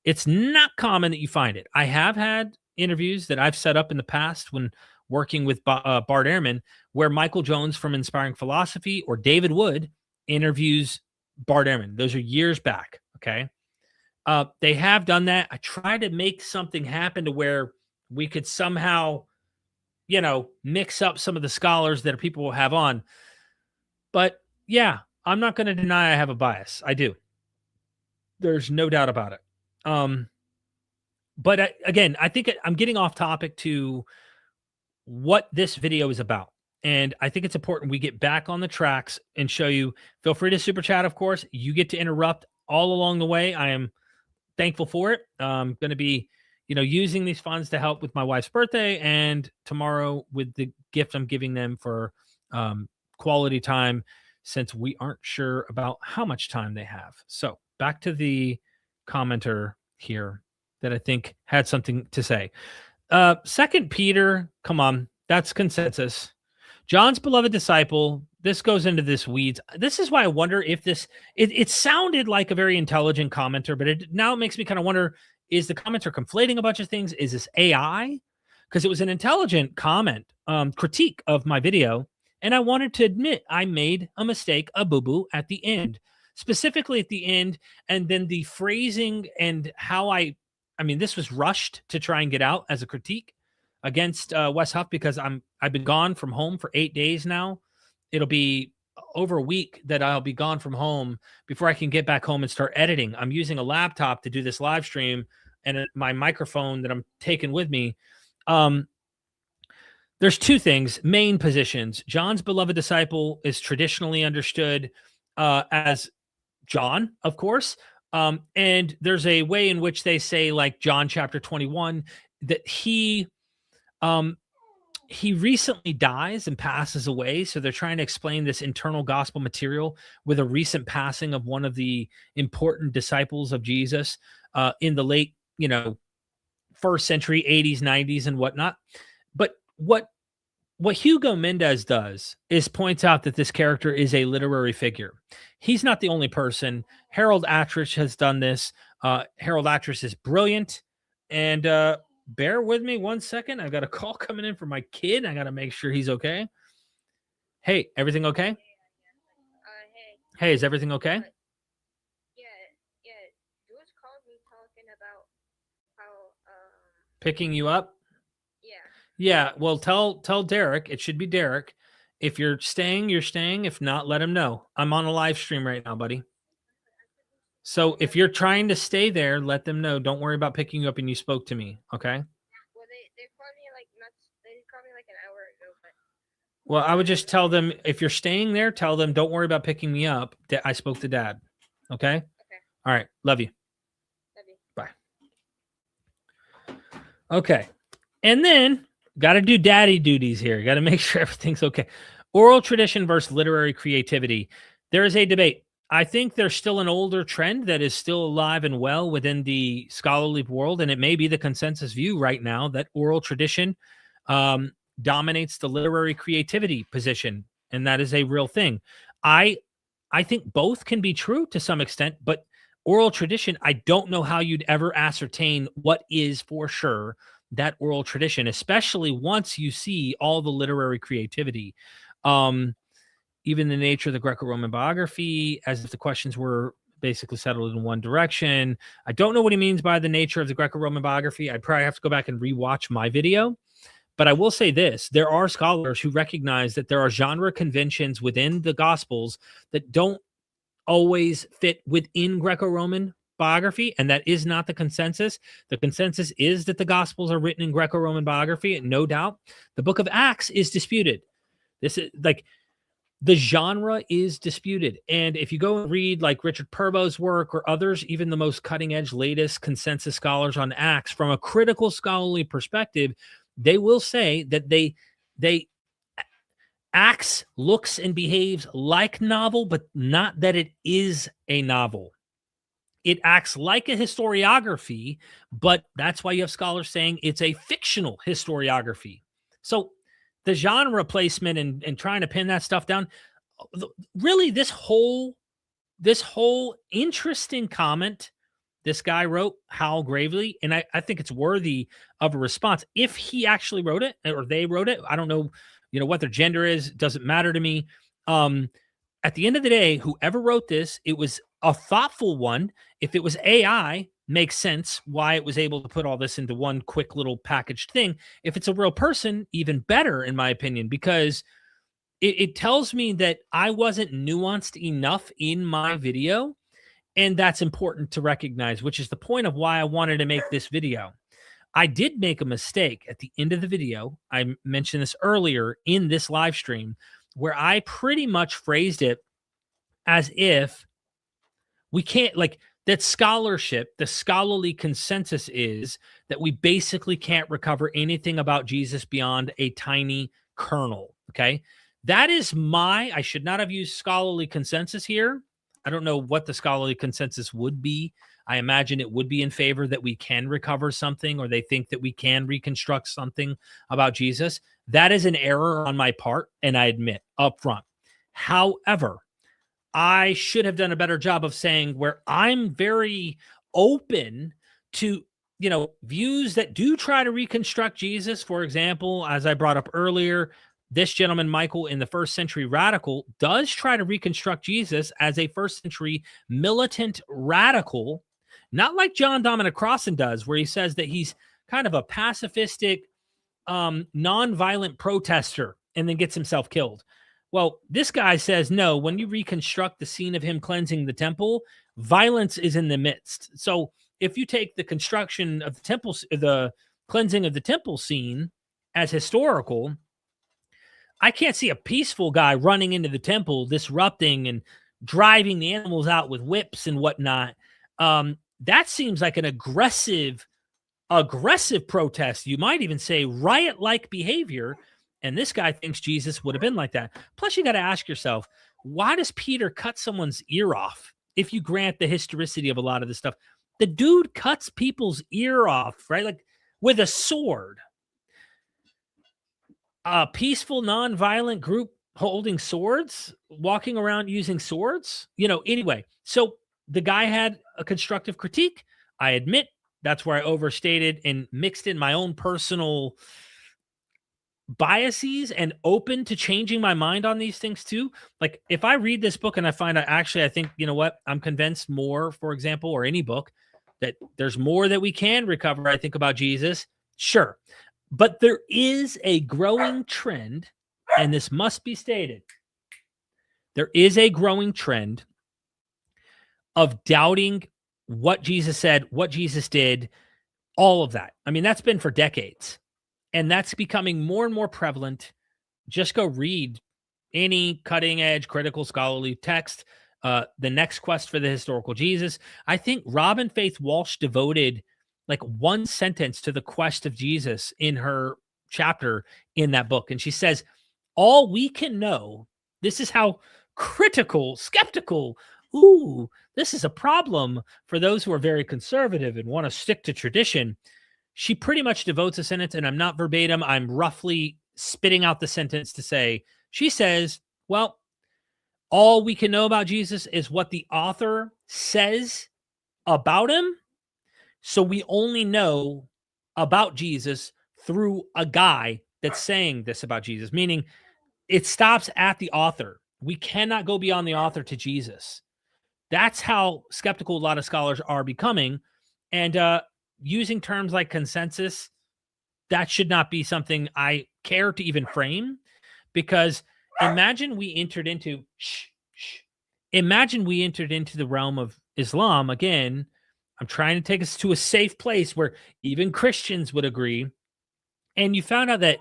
it's not common that you find it. I have had interviews that I've set up in the past when working with Bart Ehrman, where Michael Jones from Inspiring Philosophy or David Wood interviews Bart Ehrman. Those are years back. Okay. They have done that. I try to make something happen to where we could somehow, mix up some of the scholars that people will have on. But yeah, I'm not going to deny I have a bias. I do. There's no doubt about it. But again, I think I'm getting off topic to what this video is about. And I think it's important we get back on the tracks and show you. Feel free to super chat, of course. You get to interrupt all along the way. I am thankful for it. I'm going to be using these funds to help with my wife's birthday, and tomorrow with the gift I'm giving them for quality time, since we aren't sure about how much time they have. So back to the commenter here that I think had something to say. 2 Peter, come on, that's consensus. John's beloved disciple. This goes into this weeds. This is why I wonder if it sounded like a very intelligent commenter, but now it makes me kind of wonder, is the commenter conflating a bunch of things? Is this AI? Because it was an intelligent comment, critique of my video. And I wanted to admit I made a mistake, a boo-boo at the end, specifically at the end. And then the phrasing and how this was rushed to try and get out as a critique against Wes Huff, because I've been gone from home for 8 days now. It'll be over a week that I'll be gone from home before I can get back home and start editing. I'm using a laptop to do this live stream and my microphone that I'm taking with me. There's two things, main positions. John's beloved disciple is traditionally understood as John, of course. And there's a way in which they say, like John chapter 21, that he recently dies and passes away. So they're trying to explain this internal gospel material with a recent passing of one of the important disciples of Jesus in the late, first century, 80s, 90s, and whatnot. But what Hugo Mendez does is points out that this character is a literary figure. He's not the only person. Harold Attrich has done this. Harold Attrich is brilliant. And bear with me 1 second. I've got a call coming in from my kid. I got to make sure he's okay. Hey, everything okay? Hey, is everything okay? Yeah. Jules called me talking about how picking you up. Yeah. Well, tell Derek. It should be Derek. If you're staying, you're staying. If not, let him know. I'm on a live stream right now, buddy. So if you're trying to stay there, let them know. Don't worry about picking you up, and you spoke to me, okay? Well, they called me like an hour ago. But well, I would just tell them, if you're staying there, tell them, don't worry about picking me up. I spoke to Dad. Okay? Okay. All right. Love you. Love you. Bye. Okay. And then got to do daddy duties here. Got to make sure everything's okay. Oral tradition versus literary creativity. There is a debate. I think there's still an older trend that is still alive and well within the scholarly world, and it may be the consensus view right now that oral tradition dominates the literary creativity position, and that is a real thing. I think both can be true to some extent, but oral tradition, I don't know how you'd ever ascertain what is for sure that oral tradition, especially once you see all the literary creativity. Even the nature of the Greco-Roman biography, as if the questions were basically settled in one direction. I don't know what he means by the nature of the Greco-Roman biography. I'd probably have to go back and rewatch my video. But I will say this, there are scholars who recognize that there are genre conventions within the Gospels that don't always fit within Greco-Roman biography, and that is not the consensus. The consensus is that the Gospels are written in Greco-Roman biography, and no doubt. The book of Acts is disputed. This is like the genre is disputed. And if you go and read like Richard Purbo's work or others, even the most cutting edge, latest consensus scholars on Acts, from a critical scholarly perspective, they will say that they Acts looks and behaves like novel, but not that it is a novel. It acts like a historiography, but that's why you have scholars saying it's a fictional historiography. So the genre placement and trying to pin that stuff down, really this whole interesting comment this guy wrote, Hal Gravely, and I think it's worthy of a response. If he actually wrote it or they wrote it, I don't know, what their gender is. It doesn't matter to me. At the end of the day, whoever wrote this, it was a thoughtful one. If it was AI, makes sense why it was able to put all this into one quick little packaged thing. If it's a real person, even better, in my opinion, because it tells me that I wasn't nuanced enough in my video. And that's important to recognize, which is the point of why I wanted to make this video. I did make a mistake at the end of the video. I mentioned this earlier in this live stream, where I pretty much phrased it as if we can't, like, that scholarship, the scholarly consensus is that we basically can't recover anything about Jesus beyond a tiny kernel. Okay. That is I should not have used scholarly consensus here. I don't know what the scholarly consensus would be. I imagine it would be in favor that we can recover something, or they think that we can reconstruct something about Jesus. That is an error on my part, and I admit up front. However, I should have done a better job of saying where I'm very open to, views that do try to reconstruct Jesus. For example, as I brought up earlier, this gentleman, Michael, in the first century radical, does try to reconstruct Jesus as a first century militant radical, not like John Dominic Crossan does, where he says that he's kind of a pacifistic, nonviolent protester and then gets himself killed. Well, this guy says, no, when you reconstruct the scene of him cleansing the temple, violence is in the midst. So if you take the construction of the temple, the cleansing of the temple scene as historical, I can't see a peaceful guy running into the temple, disrupting and driving the animals out with whips and whatnot. That seems like an aggressive protest. You might even say riot-like behavior. And this guy thinks Jesus would have been like that. Plus, you got to ask yourself, why does Peter cut someone's ear off? If you grant the historicity of a lot of this stuff, the dude cuts people's ear off, right? Like with a sword. A peaceful, non-violent group holding swords, walking around using swords, anyway. So the guy had a constructive critique. I admit that's where I overstated and mixed in my own personal biases, and open to changing my mind on these things too. Like if I read this book and I find I think, I'm convinced more, for example, or any book, that there's more that we can recover, I think, about Jesus. Sure. But there is a growing trend, and this must be stated. There is a growing trend of doubting what Jesus said, what Jesus did, all of that. I mean, that's been for decades, and that's becoming more and more prevalent. Just go read any cutting edge, critical, scholarly text. The Next Quest for the Historical Jesus. I think Robin Faith Walsh devoted like one sentence to the quest of Jesus in her chapter in that book. And she says, all we can know, this is how critical, skeptical, this is a problem for those who are very conservative and want to stick to tradition. She pretty much devotes a sentence, and I'm not verbatim, I'm roughly spitting out the sentence to say, she says, well, all we can know about Jesus is what the author says about him. So we only know about Jesus through a guy that's saying this about Jesus, meaning it stops at the author. We cannot go beyond the author to Jesus. That's how skeptical a lot of scholars are becoming. And using terms like consensus, that should not be something I care to even frame, because imagine we entered into the realm of Islam again. I'm trying to take us to a safe place where even Christians would agree. And you found out that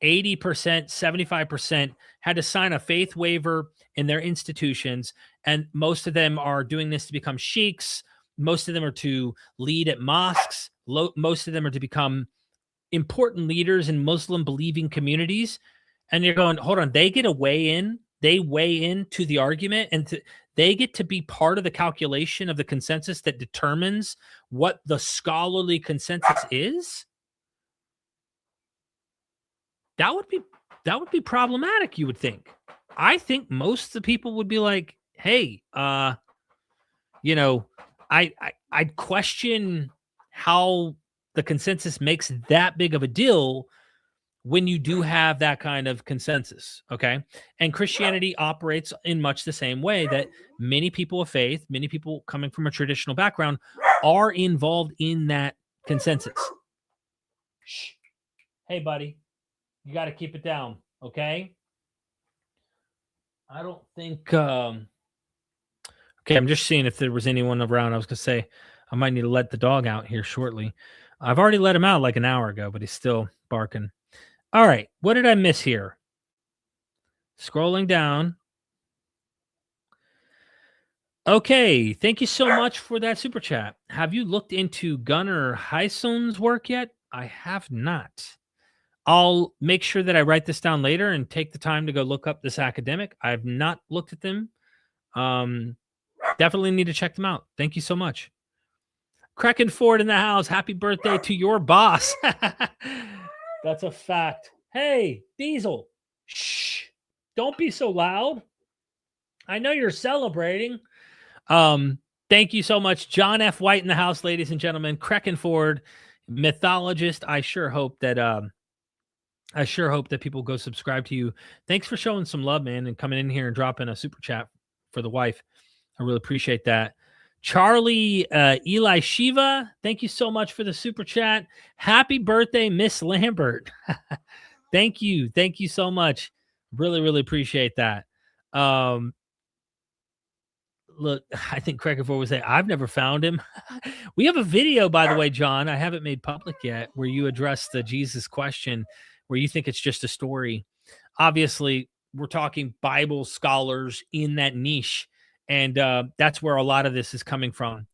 80%, 75% had to sign a faith waiver in their institutions. And most of them are doing this to become sheiks. Most of them are to lead at mosques. Most of them are to become important leaders in Muslim believing communities. And you're going, hold on, they get a weigh in. They weigh into the argument, and they get to be part of the calculation of the consensus that determines what the scholarly consensus is. That would be problematic, you would think. I think most of the people would be like, hey, I'd question how the consensus makes that big of a deal when you do have that kind of consensus, okay? And Christianity operates in much the same way, that many people of faith, many people coming from a traditional background are involved in that consensus. Shh. Hey, buddy, you got to keep it down, okay? I don't think... Okay, I'm just seeing if there was anyone around. I was going to say I might need to let the dog out here shortly. I've already let him out like an hour ago, but he's still barking. All right, what did I miss here? Scrolling down. Okay, thank you so much for that super chat. Have you looked into Gunnar Heisson's work yet? I have not. I'll make sure that I write this down later and take the time to go look up this academic. I have not looked at them. Definitely need to check them out. Thank you so much. Kraken Ford in the house. Happy birthday to your boss. That's a fact. Hey, Diesel. Shh. Don't be so loud. I know you're celebrating. Thank you so much. John F. White in the house, ladies and gentlemen. Kraken Ford, mythologist. I sure hope that people go subscribe to you. Thanks for showing some love, man, and coming in here and dropping a super chat for the wife. I really appreciate that. Charlie Eli Shiva, thank you so much for the super chat. Happy birthday, Miss Lambert. Thank you. Thank you so much. Really, really appreciate that. Look, I think Craig Ford would say, I've never found him. We have a video, by the way, John, I haven't made public yet, where you address the Jesus question, where you think it's just a story. Obviously, we're talking Bible scholars in that niche, and that's where a lot of this is coming from.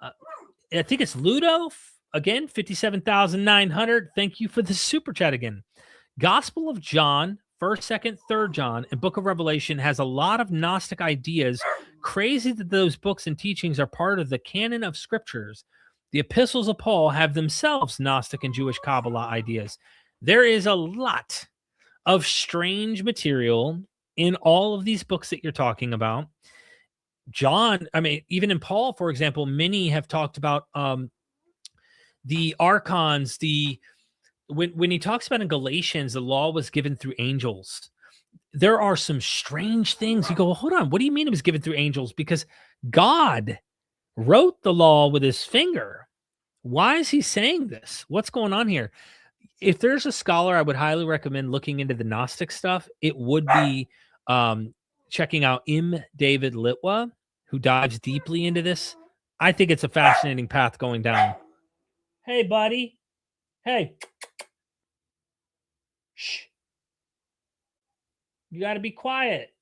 I think it's Ludo, again, 57,900. Thank you for the super chat again. Gospel of John, 1st, 2nd, 3rd John, and Book of Revelation has a lot of Gnostic ideas. Crazy that those books and teachings are part of the canon of scriptures. The epistles of Paul have themselves Gnostic and Jewish Kabbalah ideas. There is a lot of strange material in all of these books that you're talking about. John, I mean, even in Paul, for example, many have talked about the archons, when he talks about in Galatians, the law was given through angels. There are some strange things. You go, well, hold on. What do you mean it was given through angels? Because God wrote the law with his finger. Why is he saying this? What's going on here? If there's a scholar I would highly recommend looking into the Gnostic stuff, it would be checking out M. David Litwa, who dives deeply into this. I think it's a fascinating path going down. Hey, buddy. Hey. Shh. You got to be quiet.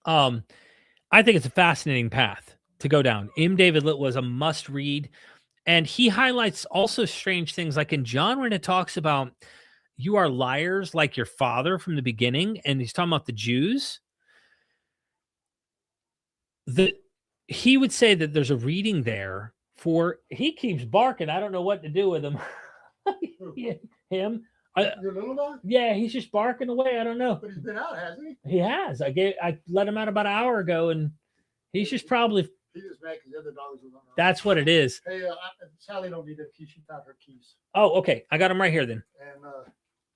I think it's a fascinating path to go down. M. David Litwa was a must read. And he highlights also strange things, like in John, when it talks about you are liars like your father from the beginning. And he's talking about the Jews. He would say that there's a reading there for, he keeps barking. I don't know what to do with him. Yeah, him. Your little dog? Yeah, he's just barking away. I don't know. But he's been out, hasn't he? He has. I let him out about an hour ago, and he's just probably. He's just mad because the other dogs are running around. That's what it is. Hey, Sally don't need her keys. She found her keys. Oh, okay. I got them right here then. And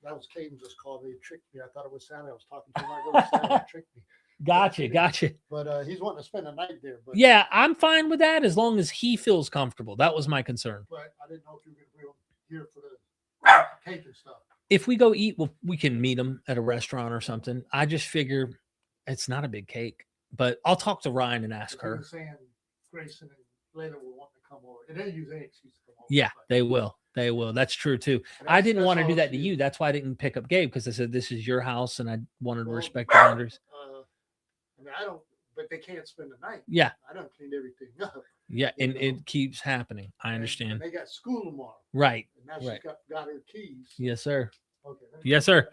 that was Caden just called me. He tricked me. I thought it was Sally. I was talking to him. I go, Sally tricked me. Gotcha. But he's wanting to spend a night there. But Yeah, I'm fine with that as long as he feels comfortable. That was my concern. But I didn't know if you were going to be here for the cake and stuff. If we go eat, we can meet him at a restaurant or something. I just figure it's not a big cake, but I'll talk to Ryan and ask He her. was saying Grayson and Layla will want to come over. And they use any excuse to come over. Yeah, but they will. They will. That's true too. I didn't want to do that to you. That's why I didn't pick up Gabe, because I said this is your house and I wanted to respect the boundaries. I mean, I don't, but they can't spend the night. Yeah. I don't clean everything up. Yeah, and it keeps happening. I understand. And they got school tomorrow. Right. And now she's got her keys. Yes, sir. Okay. Yes, sir.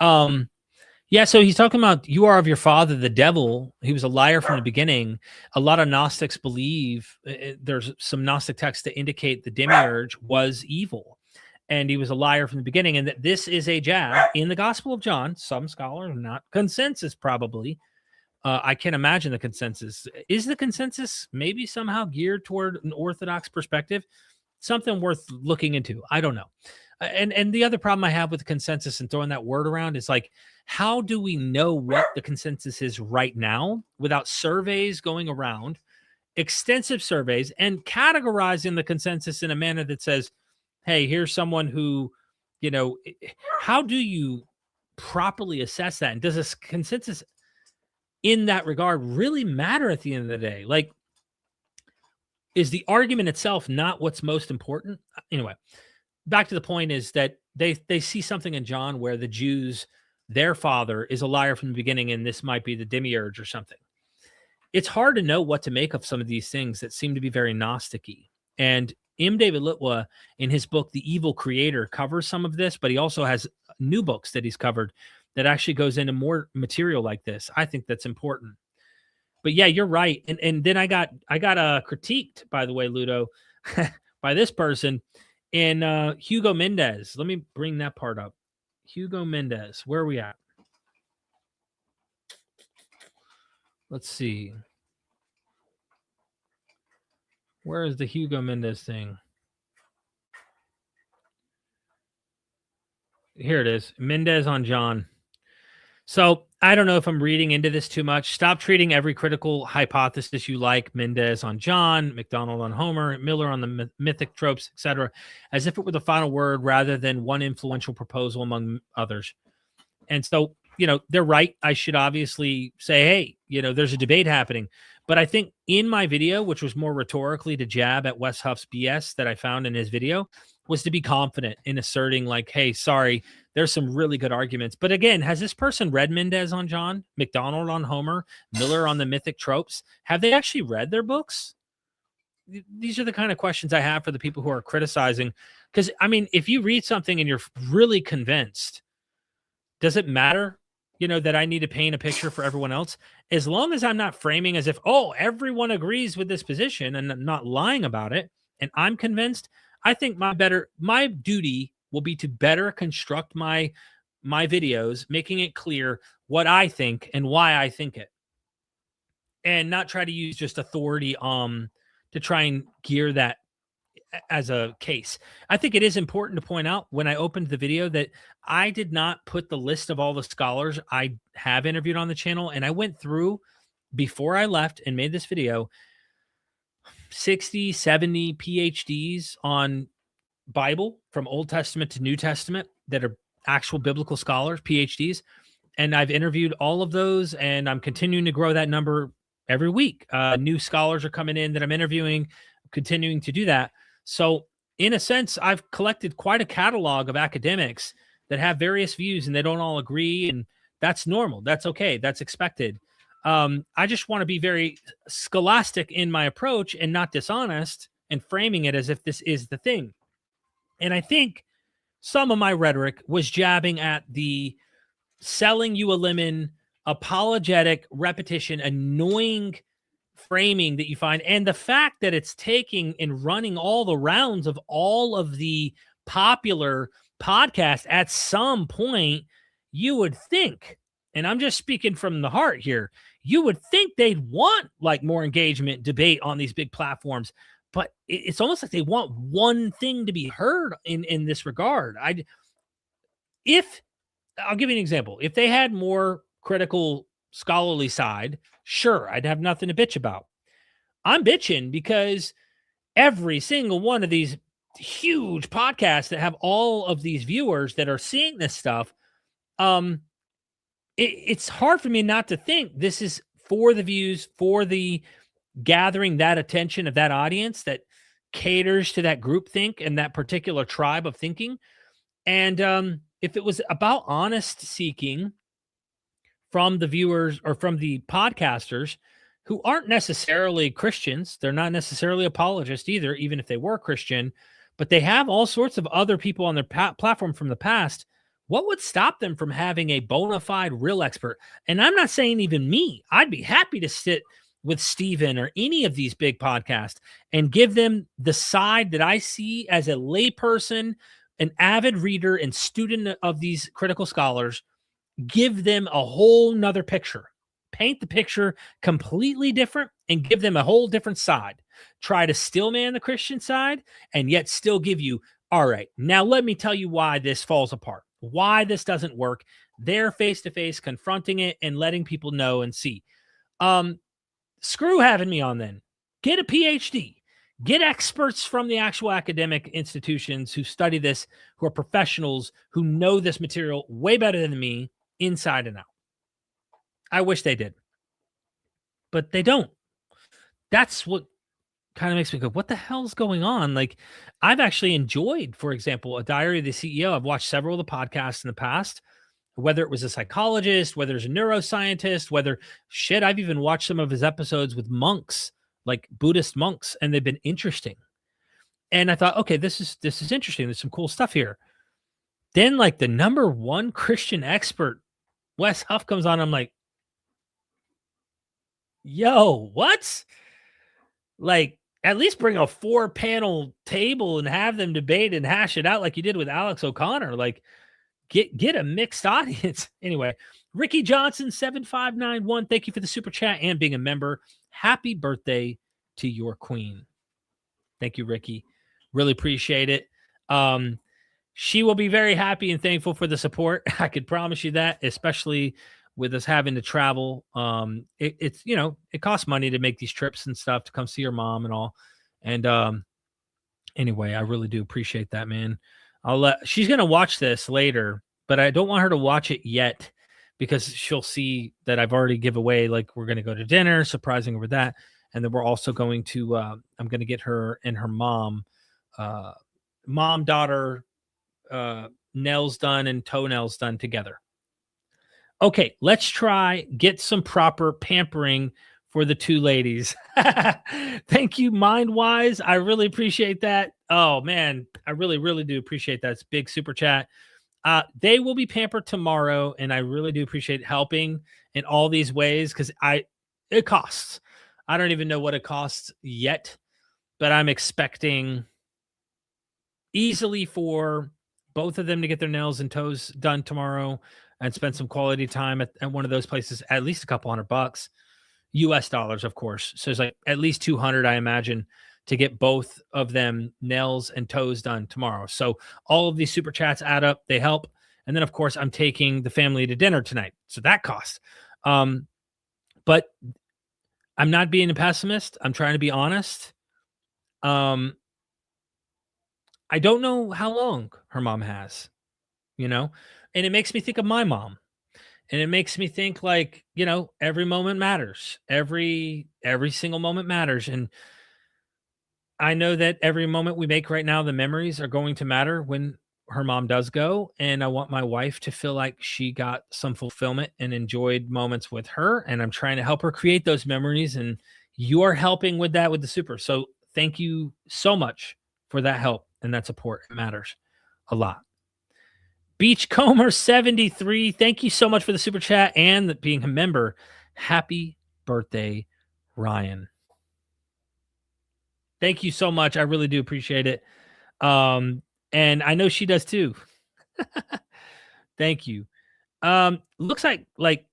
Yeah, so he's talking about you are of your father, the devil. He was a liar from the beginning. A lot of Gnostics believe there's some Gnostic texts that indicate the demiurge was evil and he was a liar from the beginning. And that this is a jab in the Gospel of John. Some scholars, not consensus, probably. I can't imagine the consensus. Is the consensus maybe somehow geared toward an Orthodox perspective? Something worth looking into. I don't know. And the other problem I have with the consensus and throwing that word around is like, how do we know what the consensus is right now without surveys going around, extensive surveys, and categorizing the consensus in a manner that says, hey, here's someone who, how do you properly assess that? And does this consensus in that regard really matter at the end of the day? Like, is the argument itself not what's most important? Anyway, back to the point is that they see something in John where the Jews, their father is a liar from the beginning, and this might be the demiurge or something. It's hard to know what to make of some of these things that seem to be very Gnostic-y. And M. David Litwa, in his book, The Evil Creator, covers some of this, but he also has new books that he's covered that actually goes into more material like this. I think that's important. But yeah, you're right. And then I got critiqued, by the way, Ludo, by this person in Hugo Mendez. Let me bring that part up. Hugo Mendez, where are we at? Let's see. Where is the Hugo Mendez thing? Here it is. Mendez on John. So I don't know if I'm reading into this too much. Stop treating every critical hypothesis you like, Mendez on John, MacDonald on Homer, Miller on the mythic tropes, etc., as if it were the final word rather than one influential proposal among others. And so, they're right. I should obviously say, hey, there's a debate happening. But I think in my video, which was more rhetorically to jab at Wes Huff's BS that I found in his video, was to be confident in asserting like, hey, sorry, there's some really good arguments. But again, has this person read Mendez on John, MacDonald on Homer, Miller on the mythic tropes? Have they actually read their books? These are the kind of questions I have for the people who are criticizing. Because, I mean, if you read something and you're really convinced, does it matter, that I need to paint a picture for everyone else? As long as I'm not framing as if, everyone agrees with this position and I'm not lying about it, and I'm convinced, I think my duty will be to better construct my videos, making it clear what I think and why I think it, and not try to use just authority to try and gear that as a case. I think it is important to point out when I opened the video that I did not put the list of all the scholars I have interviewed on the channel, and I went through before I left and made this video 60, 70 PhDs on Bible from Old Testament to New Testament that are actual biblical scholars, PhDs. And I've interviewed all of those, and I'm continuing to grow that number every week. New scholars are coming in that I'm interviewing, continuing to do that. So in a sense, I've collected quite a catalog of academics that have various views and they don't all agree. And that's normal. That's okay. That's expected. I just want to be very scholastic in my approach and not dishonest and framing it as if this is the thing. And I think some of my rhetoric was jabbing at the selling you a lemon, apologetic repetition, annoying framing that you find, and the fact that it's taking and running all the rounds of all of the popular podcasts. At some point, you would think, and I'm just speaking from the heart here, you would think they'd want like more engagement, debate on these big platforms, but it's almost like they want one thing to be heard in this regard. I'll give you an example. If they had more critical scholarly side, sure, I'd have nothing to bitch about. I'm bitching because every single one of these huge podcasts that have all of these viewers that are seeing this stuff, it's hard for me not to think this is for the views, for the gathering that attention of that audience that caters to that group think and that particular tribe of thinking. And if it was about honest seeking from the viewers or from the podcasters who aren't necessarily Christians, they're not necessarily apologists either, even if they were Christian, but they have all sorts of other people on their platform from the past, what would stop them from having a bona fide real expert? And I'm not saying even me. I'd be happy to sit with Steven or any of these big podcasts and give them the side that I see as a layperson, an avid reader and student of these critical scholars, give them a whole nother picture, paint the picture completely different and give them a whole different side. Try to still man the Christian side and yet still give you, all right, now let me tell you why this falls apart, why this doesn't work. They're face-to-face confronting it and letting people know and see. Screw having me on then. Get a PhD. Get experts from the actual academic institutions who study this, who are professionals, who know this material way better than me, inside and out. I wish they did. But they don't. That's what kind of makes me go, what the hell's going on? Like, I've actually enjoyed, for example, A Diary of the CEO. I've watched several of the podcasts in the past, whether it was a psychologist, whether it's a neuroscientist, whether I've even watched some of his episodes with monks, like Buddhist monks, and they've been interesting. And I thought, okay, this is interesting. There's some cool stuff here. Then, like, the number one Christian expert, Wes Huff, comes on. I'm like, yo, what? Like, at least bring a 4-panel table and have them debate and hash it out like you did with Alex O'Connor. Like, get a mixed audience. Anyway, Ricky Johnson 7591, thank you for the super chat and being a member. Happy birthday to your queen. Thank you, Ricky. Really appreciate it. She will be very happy and thankful for the support. I could promise you that, especially with us having to travel. It's, you know, it costs money to make these trips and stuff to come see her mom and all. And anyway, I really do appreciate that, man. She's going to watch this later, but I don't want her to watch it yet because she'll see that I've already give away, like, we're going to go to dinner, surprising her with that. And then we're also going to, I'm going to get her and her mom, daughter, nails done and toenails done together. Okay, let's try get some proper pampering for the two ladies. Thank you, Mindwise. I really appreciate that. Oh, man, I really, really do appreciate that. It's big super chat. They will be pampered tomorrow, and I really do appreciate helping in all these ways because it costs. I don't even know what it costs yet, but I'm expecting easily for both of them to get their nails and toes done tomorrow and spend some quality time at one of those places, at least a couple $100 US dollars, of course. So it's like at least 200, I imagine, to get both of them nails and toes done tomorrow. So all of these super chats add up. They help. And then, of course, I'm taking the family to dinner tonight. So that costs. But I'm not being a pessimist. I'm trying to be honest. I don't know how long her mom has, you know, and it makes me think of my mom. And it makes me think, like, you know, every moment matters. Every single moment matters. And I know that every moment we make right now, the memories are going to matter when her mom does go. And I want my wife to feel like she got some fulfillment and enjoyed moments with her. And I'm trying to help her create those memories. And you are helping with that with the super. So thank you so much for that help and that support. It matters a lot. Beachcomber 73, thank you so much for the super chat and being a member. Happy birthday, Ryan. Thank you so much. I really do appreciate it. And I know she does too. Thank you. Looks like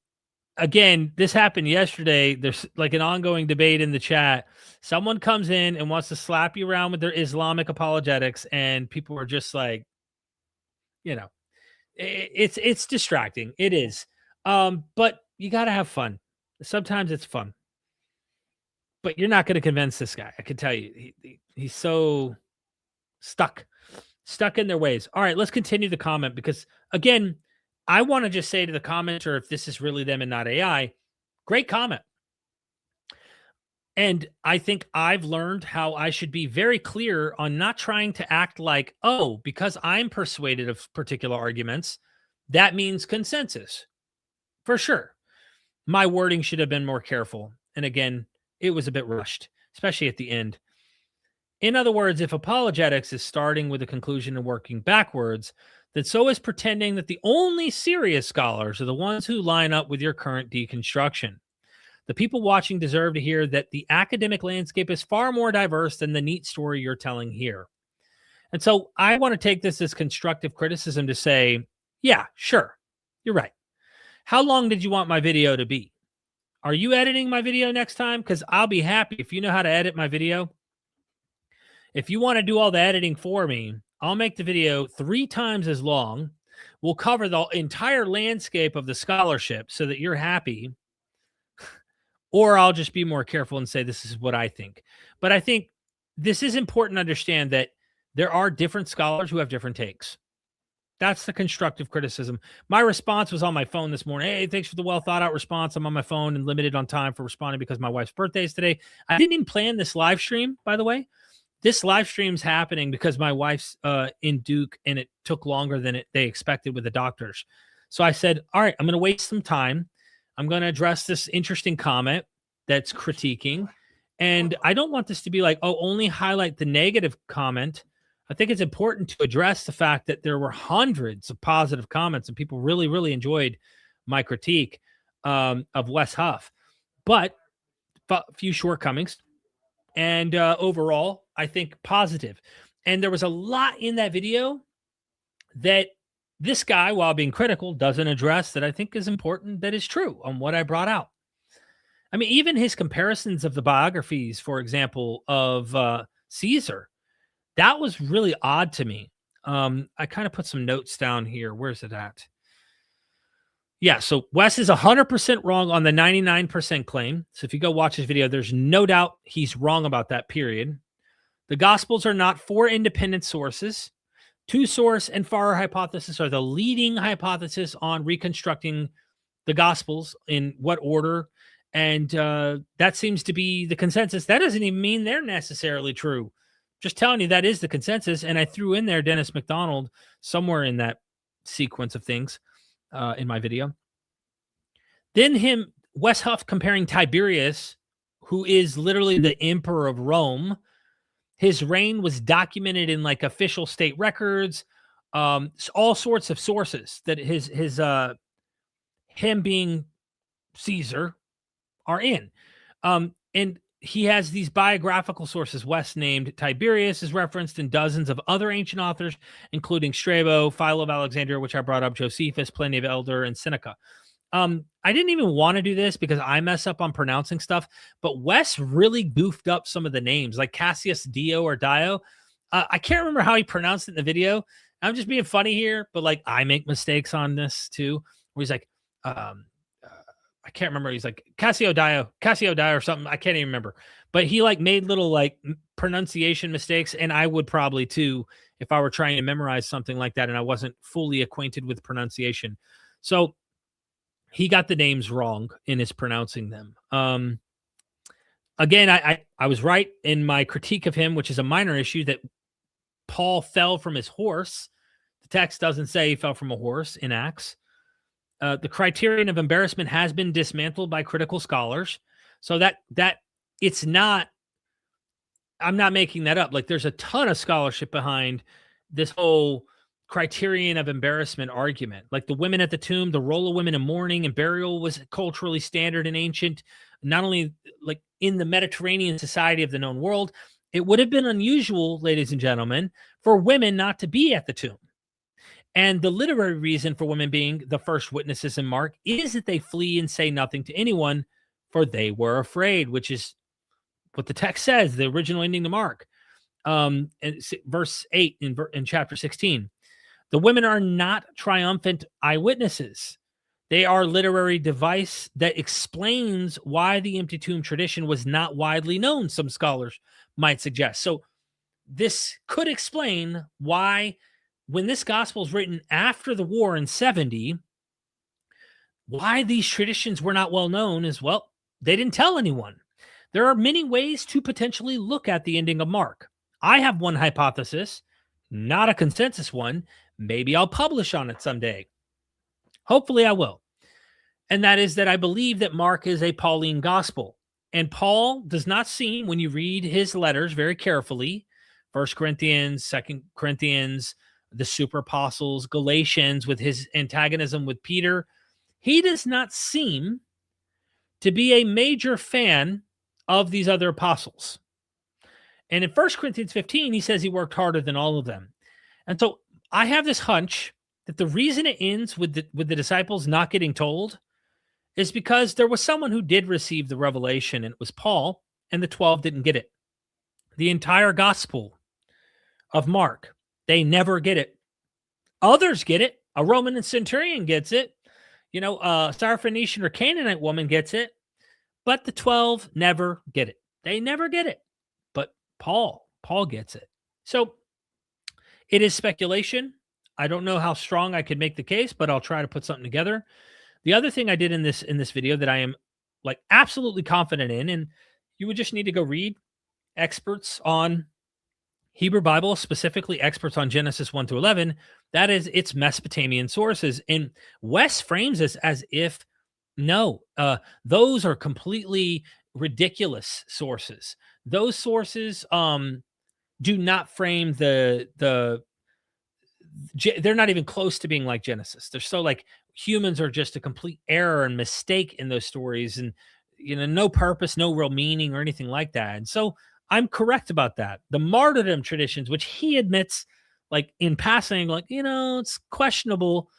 again, this happened yesterday. There's like an ongoing debate in the chat. Someone comes in and wants to slap you around with their Islamic apologetics, and people are just like, you know, it's distracting. It is. But you got to have fun. Sometimes it's fun. But you're not going to convince this guy. I can tell you. He's so stuck in their ways. All right, let's continue the comment because, again, I want to just say to the commenter, if this is really them and not AI, great comment. And I think I've learned how I should be very clear on not trying to act like, oh, because I'm persuaded of particular arguments, that means consensus. For sure. My wording should have been more careful. And again, it was a bit rushed, especially at the end. In other words, if apologetics is starting with a conclusion and working backwards, then so is pretending that the only serious scholars are the ones who line up with your current deconstruction. The people watching deserve to hear that the academic landscape is far more diverse than the neat story you're telling here. And so I want to take this as constructive criticism to say, yeah, sure, you're right. How long did you want my video to be? Are you editing my video next time? Because I'll be happy if you know how to edit my video. If you want to do all the editing for me, I'll make the video 3 times as long. We'll cover the entire landscape of the scholarship so that you're happy. Or I'll just be more careful and say, this is what I think. But I think this is important to understand that there are different scholars who have different takes. That's the constructive criticism. My response was on my phone this morning. Hey, thanks for the well thought out response. I'm on my phone and limited on time for responding because my wife's birthday is today. I didn't even plan this live stream, by the way. This live stream's happening because my wife's in Duke and it took longer than they expected with the doctors. So I said, all right, I'm going to waste some time. I'm going to address this interesting comment that's critiquing. And I don't want this to be like, oh, only highlight the negative comment. I think it's important to address the fact that there were hundreds of positive comments and people really, really enjoyed my critique of Wes Huff, but a few shortcomings. And overall, I think positive. And there was a lot in that video that this guy, while being critical, doesn't address that I think is important, that is true on what I brought out. I mean, even his comparisons of the biographies, for example, of Caesar, that was really odd to me. I kind of put some notes down here. Where's it at? Yeah, so Wes is 100% wrong on the 99% claim. So if you go watch his video, there's no doubt he's wrong about that, period. The Gospels are not 4 independent sources. 2-source and Farrer hypothesis are the leading hypothesis on reconstructing the Gospels in what order. And that seems to be the consensus. That doesn't even mean they're necessarily true. Just telling you that is the consensus. And I threw in there Dennis MacDonald somewhere in that sequence of things in my video. Then Wes Huff comparing Tiberius, who is literally the emperor of Rome. His reign was documented in like official state records, all sorts of sources that him being Caesar are in. And he has these biographical sources. Wes named Tiberius is referenced in dozens of other ancient authors, including Strabo, Philo of Alexandria, which I brought up, Josephus, Pliny of Elder, and Seneca. I didn't even want to do this because I mess up on pronouncing stuff, but Wes really goofed up some of the names, like Cassius Dio or Dio. I can't remember how he pronounced it in the video. I'm just being funny here, but like I make mistakes on this too, where he's like, I can't remember. He's like Cassio Dio or something. I can't even remember, but he like made little like pronunciation mistakes. And I would probably too, if I were trying to memorize something like that and I wasn't fully acquainted with pronunciation. So he got the names wrong in his pronouncing them. Again, I was right in my critique of him, which is a minor issue, that Paul fell from his horse. The text doesn't say he fell from a horse in Acts. The criterion of embarrassment has been dismantled by critical scholars. So that it's not, I'm not making that up. Like there's a ton of scholarship behind this whole criterion of embarrassment argument. Like the women at the tomb, the role of women in mourning and burial was culturally standard and ancient, not only like in the Mediterranean society of the known world. It would have been unusual, ladies and gentlemen, for women not to be at the tomb. And the literary reason for women being the first witnesses in Mark is that they flee and say nothing to anyone, for they were afraid, which is what the text says, the original ending to Mark. And verse 8 in chapter 16. The women are not triumphant eyewitnesses. They are literary device that explains why the empty tomb tradition was not widely known, some scholars might suggest. So this could explain why, when this gospel is written after the war in 70, why these traditions were not well known is, well, they didn't tell anyone. There are many ways to potentially look at the ending of Mark. I have one hypothesis, not a consensus one. Maybe I'll publish on it someday. Hopefully I will. And that is that I believe that Mark is a Pauline gospel. And Paul does not seem, when you read his letters very carefully, 1 Corinthians, 2 Corinthians, the super apostles, Galatians, with his antagonism with Peter, he does not seem to be a major fan of these other apostles. And in 1 Corinthians 15, he says he worked harder than all of them. And so I have this hunch that the reason it ends with the disciples not getting told is because there was someone who did receive the revelation, and it was Paul, and the 12 didn't get it. The entire gospel of Mark, they never get it. Others get it. A Roman centurion gets it. A Syrophoenician or Canaanite woman gets it. But the 12 never get it. They never get it. But Paul gets it. So it is speculation. I don't know how strong I could make the case, but I'll try to put something together. The other thing I did in this video that I am absolutely confident in, and you would just need to go read experts on Hebrew Bible, specifically experts on Genesis 1 through 11, that is its Mesopotamian sources. And Wes frames this as if, no, those are completely ridiculous sources. Those sources do not frame they're not even close to being like Genesis. They're so humans are just a complete error and mistake in those stories, and no purpose, no real meaning or anything like that. And so I'm correct about that. The martyrdom traditions, which he admits in passing, it's questionable.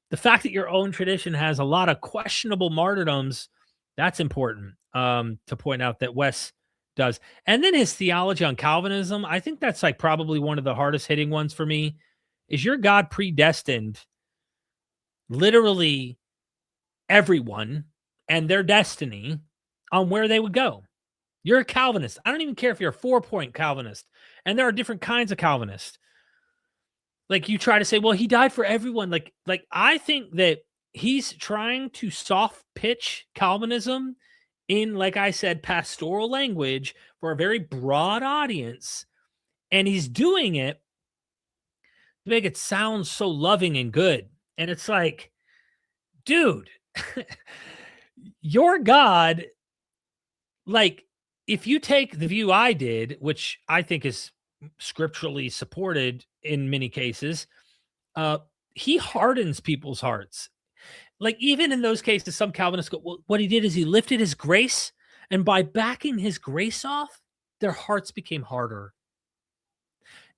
The fact that your own tradition has a lot of questionable martyrdoms, that's important to point out that Wes does. And then his theology on Calvinism, I think that's probably one of the hardest hitting ones for me. Is your God predestined literally everyone and their destiny on where they would go? You're a Calvinist. I don't even care if you're a 4-point Calvinist. And there are different kinds of Calvinists. You try to say, well, he died for everyone. I think that he's trying to soft pitch Calvinism in, like I said, pastoral language for a very broad audience. And he's doing it to make it sound so loving and good. And it's dude, your God, if you take the view I did, which I think is scripturally supported in many cases, he hardens people's hearts. Even in those cases, some Calvinists go, well, what he did is he lifted his grace, and by backing his grace off, their hearts became harder.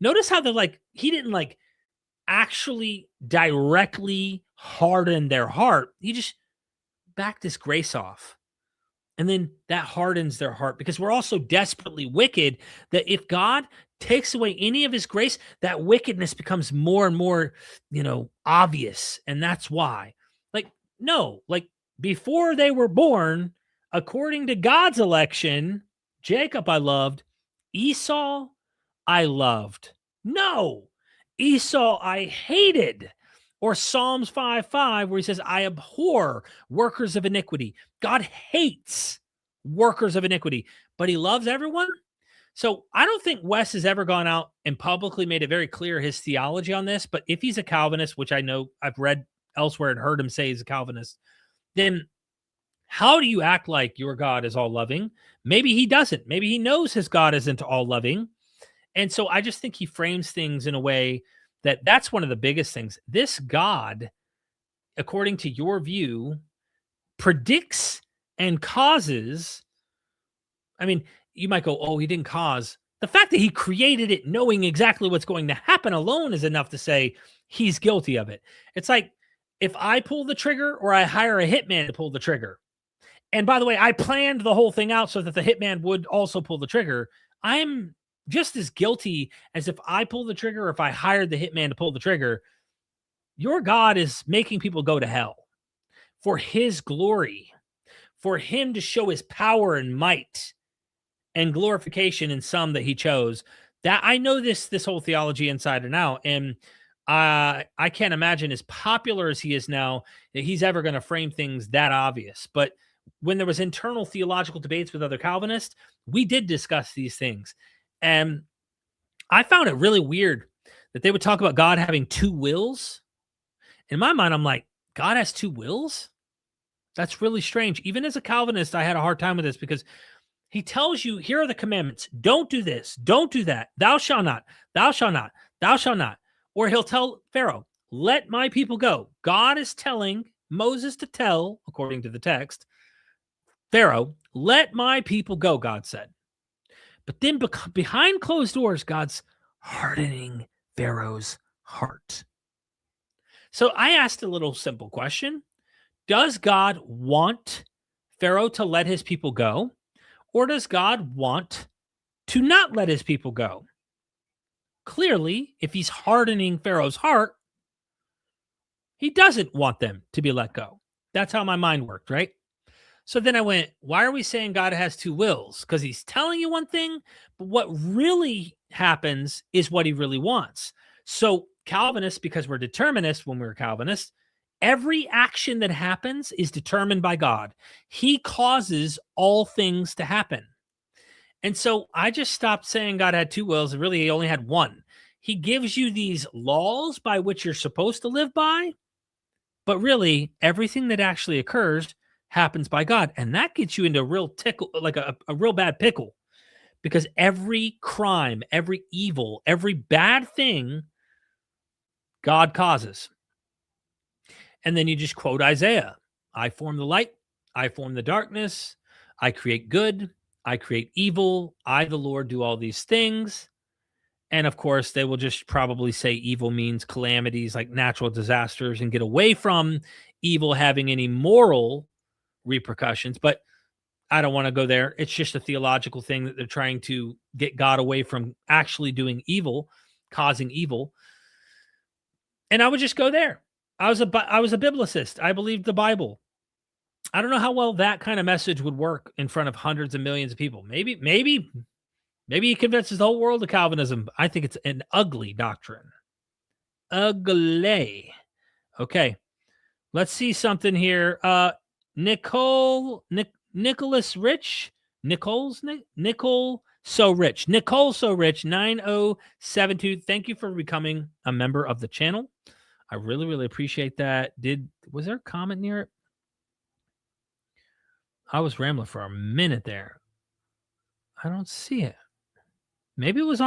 Notice how they're he didn't actually directly harden their heart. He just backed his grace off. And then that hardens their heart, because we're all so desperately wicked that if God takes away any of his grace, that wickedness becomes more and more, obvious. And that's why, no, before they were born, according to God's election, Jacob I loved, Esau I loved. No, Esau I hated. Or Psalms 5:5, where he says, I abhor workers of iniquity. God hates workers of iniquity, but he loves everyone. So I don't think Wes has ever gone out and publicly made it very clear his theology on this. But if he's a Calvinist, which I know I've read elsewhere and heard him say he's a Calvinist, then how do you act like your God is all loving? Maybe he doesn't. Maybe he knows his God isn't all loving. And so I just think he frames things in a way that's one of the biggest things. This God, according to your view, predicts and causes. I mean, you might go, oh, he didn't cause. The fact that he created it knowing exactly what's going to happen alone is enough to say he's guilty of it. It's if I pull the trigger or I hire a hitman to pull the trigger. And by the way, I planned the whole thing out so that the hitman would also pull the trigger. I'm just as guilty as if I pull the trigger or if I hired the hitman to pull the trigger. Your God is making people go to hell for his glory, for him to show his power and might and glorification in some that he chose. That I know this whole theology inside and out, and I can't imagine, as popular as he is now, that he's ever going to frame things that obvious. But when there was internal theological debates with other Calvinists, we did discuss these things, and I found it really weird that they would talk about God having two wills. In my mind, I'm like, God has two wills? That's really strange. Even as a Calvinist, I had a hard time with this, because he tells you, here are the commandments. Don't do this. Don't do that. Thou shalt not. Thou shalt not. Thou shalt not. Or he'll tell Pharaoh, let my people go. God is telling Moses to tell, according to the text, Pharaoh, let my people go, God said. But then behind closed doors, God's hardening Pharaoh's heart. So I asked a little simple question. Does God want Pharaoh to let his people go? Or does God want to not let his people go? Clearly, if he's hardening Pharaoh's heart, he doesn't want them to be let go. That's how my mind worked, right? So then I went, why are we saying God has two wills? Because he's telling you one thing, but what really happens is what he really wants. So Calvinists, because we're determinists when we're Calvinists, every action that happens is determined by God. He causes all things to happen. And so I just stopped saying God had two wills. Really, he only had one. He gives you these laws by which you're supposed to live by, but really everything that actually occurs happens by God. And that gets you into a real tickle, like a real bad pickle, because every crime, every evil, every bad thing God causes. And then you just quote Isaiah. I form the light. I form the darkness. I create good. I create evil. I, the Lord, do all these things. And of course, they will just probably say evil means calamities like natural disasters and get away from evil having any moral repercussions. But I don't want to go there. It's just a theological thing that they're trying to get God away from actually doing evil, causing evil. And I would just go there. I was a biblicist. I believed the Bible. I don't know how well that kind of message would work in front of hundreds of millions of people. Maybe he convinces the whole world of Calvinism. I think it's an ugly doctrine. Ugly. Okay. Let's see something here. Nicole So Rich, 9072. Thank you for becoming a member of the channel. I really, really appreciate that. Was there a comment near it? I was rambling for a minute there. I don't see it. Maybe it was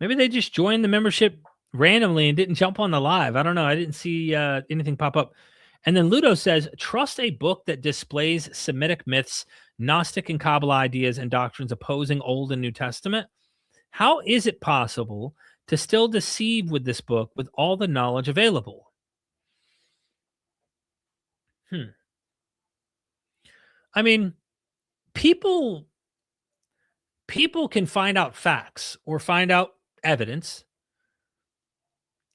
maybe they just joined the membership randomly and didn't jump on the live. I don't know. I didn't see anything pop up. And then Ludo says, trust a book that displays Semitic myths, Gnostic and Kabbalah ideas, and doctrines opposing Old and New Testament. How is it possible to still deceive with this book with all the knowledge available? I mean, people can find out facts or find out evidence,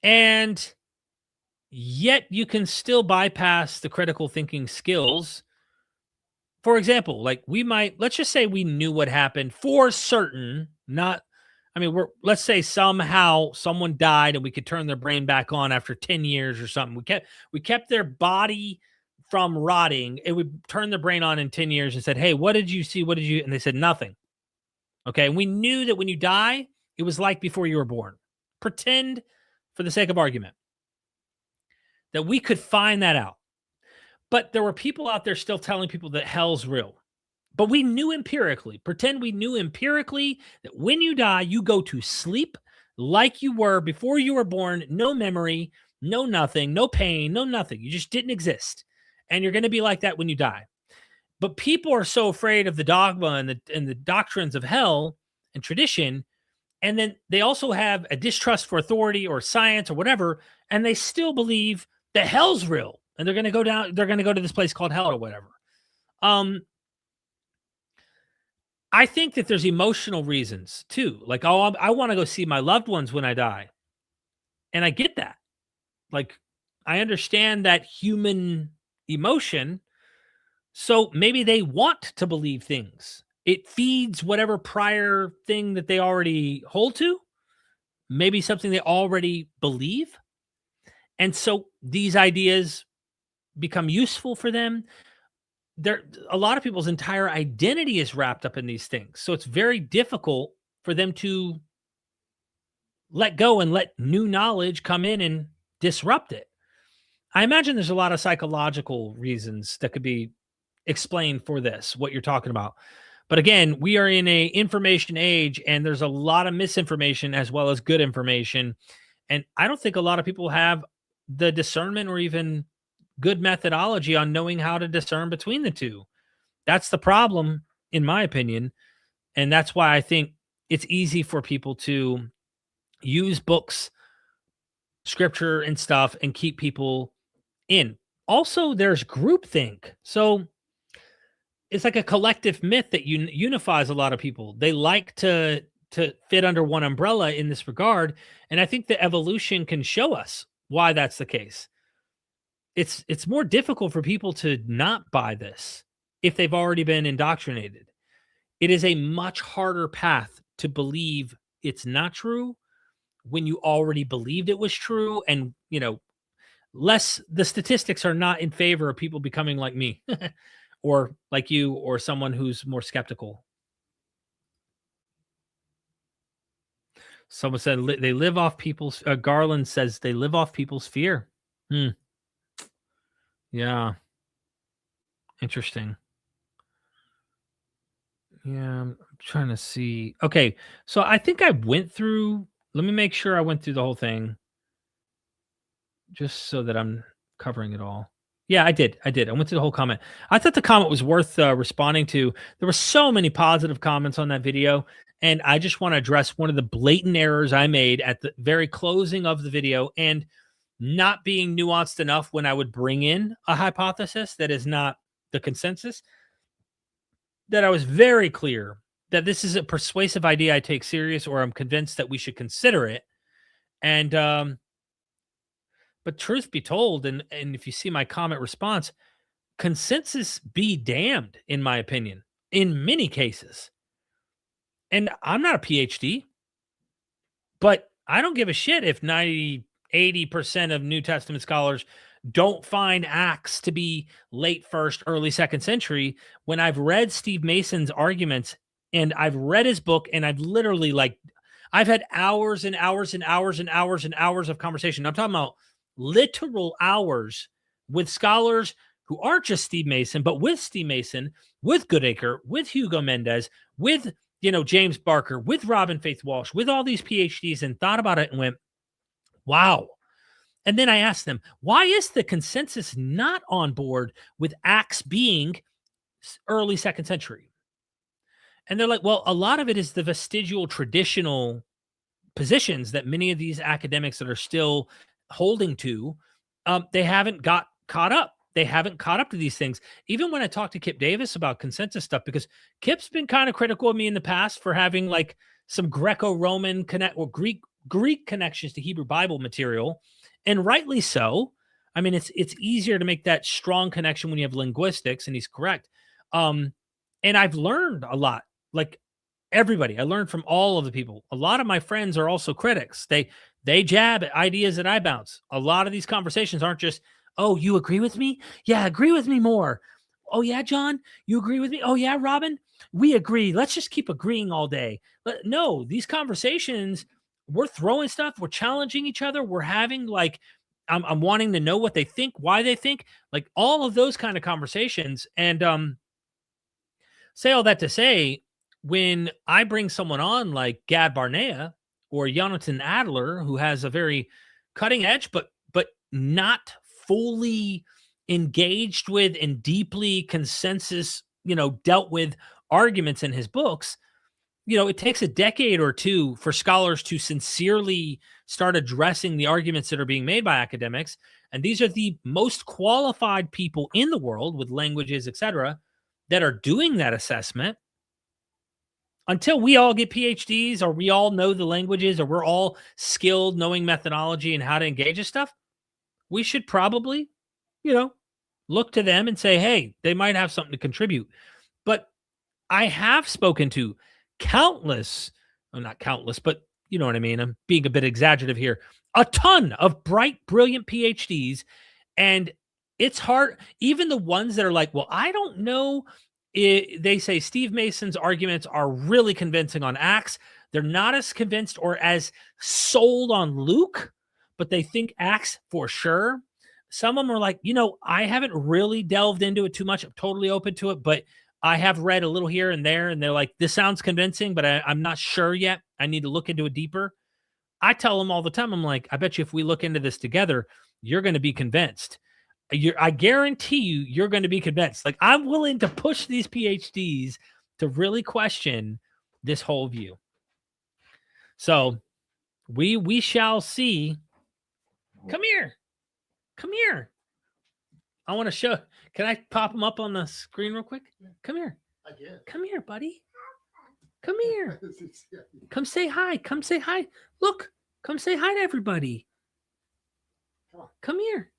and yet you can still bypass the critical thinking skills. For example, like let's just say we knew what happened for certain, let's say somehow someone died and we could turn their brain back on after 10 years or something. We kept their body from rotting, and we turned their brain on in 10 years and said, hey, what did you see? What did you? And they said nothing. Okay. And we knew that when you die, it was like before you were born. Pretend, for the sake of argument, that we could find that out. But there were people out there still telling people that hell's real. But we knew empirically, pretend we knew empirically that when you die, you go to sleep like you were before you were born. No memory, no nothing, no pain, no nothing. You just didn't exist. And you're going to be like that when you die. But people are so afraid of the dogma and the doctrines of hell and tradition. And then they also have a distrust for authority or science or whatever. And they still believe that hell's real. And they're going to go down. They're going to go to this place called hell or whatever. I think that there's emotional reasons too. Like, I want to go see my loved ones when I die. And I get that. Like, I understand that human emotion. So maybe they want to believe things. It feeds whatever prior thing that they already hold to, maybe something they already believe. And so these ideas become useful for them. A lot of people's entire identity is wrapped up in these things. So it's very difficult for them to let go and let new knowledge come in and disrupt it. I imagine there's a lot of psychological reasons that could be explained for this, what you're talking about. But again, we are in a information age, and there's a lot of misinformation as well as good information. And I don't think a lot of people have the discernment or even good methodology on knowing how to discern between the two. That's the problem, in my opinion. And that's why I think it's easy for people to use books, scripture, and stuff and keep people in. Also, there's groupthink. So it's like a collective myth that unifies a lot of people. They like to fit under one umbrella in this regard. And I think that evolution can show us why that's the case. It's more difficult for people to not buy this if they've already been indoctrinated. It is a much harder path to believe it's not true when you already believed it was true. And, the statistics are not in favor of people becoming like me or like you or someone who's more skeptical. Someone said they live off people's, Garland says they live off people's fear. Yeah. Interesting. Yeah, I'm trying to see. Okay, so I think I went through, let me make sure I went through the whole thing just so that I'm covering it all. Yeah, I did. I went through the whole comment. I thought the comment was worth responding to. There were so many positive comments on that video, and I just want to address one of the blatant errors I made at the very closing of the video, and not being nuanced enough when I would bring in a hypothesis that is not the consensus. That I was very clear that this is a persuasive idea I take serious, or I'm convinced that we should consider it. And but truth be told, and if you see my comment response, consensus be damned, in my opinion, in many cases. And I'm not a PhD, but I don't give a shit if 80% of New Testament scholars don't find Acts to be late first, early second century, when I've read Steve Mason's arguments and I've read his book, and I've literally I've had hours and hours and hours and hours and hours of conversation. I'm talking about literal hours with scholars who aren't just Steve Mason, but with Steve Mason, with Goodacre, with Hugo Mendez, with, James Barker, with Robin Faith Walsh, with all these PhDs, and thought about it and went, wow. And then I asked them, why is the consensus not on board with Acts being early second century? And they're like, well, a lot of it is the vestigial traditional positions that many of these academics that are still holding to, they haven't got caught up. They haven't caught up to these things. Even when I talked to Kip Davis about consensus stuff, because Kip's been kind of critical of me in the past for having some Greco-Roman Greek connections to Hebrew Bible material. And rightly so. I mean, it's easier to make that strong connection when you have linguistics, and he's correct. And I've learned a lot, like everybody. I learned from all of the people. A lot of my friends are also critics. They jab at ideas that I bounce. A lot of these conversations aren't just, oh, you agree with me? Yeah, agree with me more. Oh, yeah, John, you agree with me? Oh, yeah, Robin, we agree. Let's just keep agreeing all day. No, these conversations, we're throwing stuff. We're challenging each other. We're having I'm wanting to know what they think, why they think, all of those kind of conversations. And say all that to say, when I bring someone on like Gad Barnea or Jonathan Adler, who has a very cutting edge, but not fully engaged with and deeply consensus, dealt with arguments in his books, it takes a decade or two for scholars to sincerely start addressing the arguments that are being made by academics. And these are the most qualified people in the world with languages, etc., that are doing that assessment. Until we all get PhDs, or we all know the languages, or we're all skilled knowing methodology and how to engage with stuff, we should probably, look to them and say, hey, they might have something to contribute. But I have spoken to countless, well, not countless, but you know what I mean? I'm being a bit exaggerative here. A ton of bright, brilliant PhDs. And it's hard. Even the ones that are like, well, I don't know. They say Steve Mason's arguments are really convincing on Acts. They're not as convinced or as sold on Luke, but they think Acts for sure. Some of them are like, I haven't really delved into it too much. I'm totally open to it, but I have read a little here and there, and they're like, this sounds convincing, but I'm not sure yet. I need to look into it deeper. I tell them all the time, I'm like, I bet you if we look into this together, you're going to be convinced. I guarantee you're going to be convinced. Like, I'm willing to push these PhDs to really question this whole view. So we shall see. Come here. I want to show. Can I pop them up on the screen real quick? Come here. I guess. Come here, buddy. Come here. Come say hi. Come say hi. Look. Come say hi to everybody. Come on. Come here.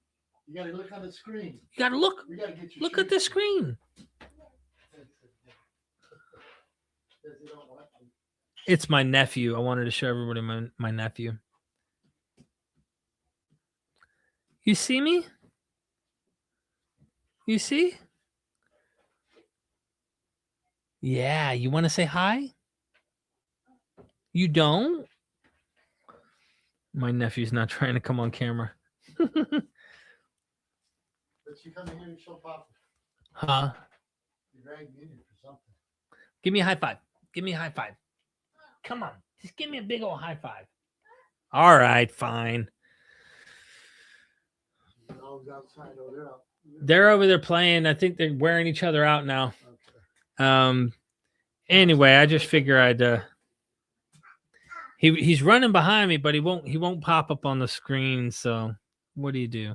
You got to look on the screen. You got to look. You got to get your Look at the screen. It's my nephew. I wanted to show everybody my nephew. You see me? You see? Yeah, you want to say hi? You don't? My nephew's not trying to come on camera. But you come in here and show Papa. Huh? You drag me in here for something. Give me a high five. Give me a high five. Come on. Just give me a big old high five. All right, fine. Outside, they're over there playing. I think they're wearing each other out now. Okay. Anyway, I just figure I'd he's running behind me, but he won't pop up on the screen. So what do you do?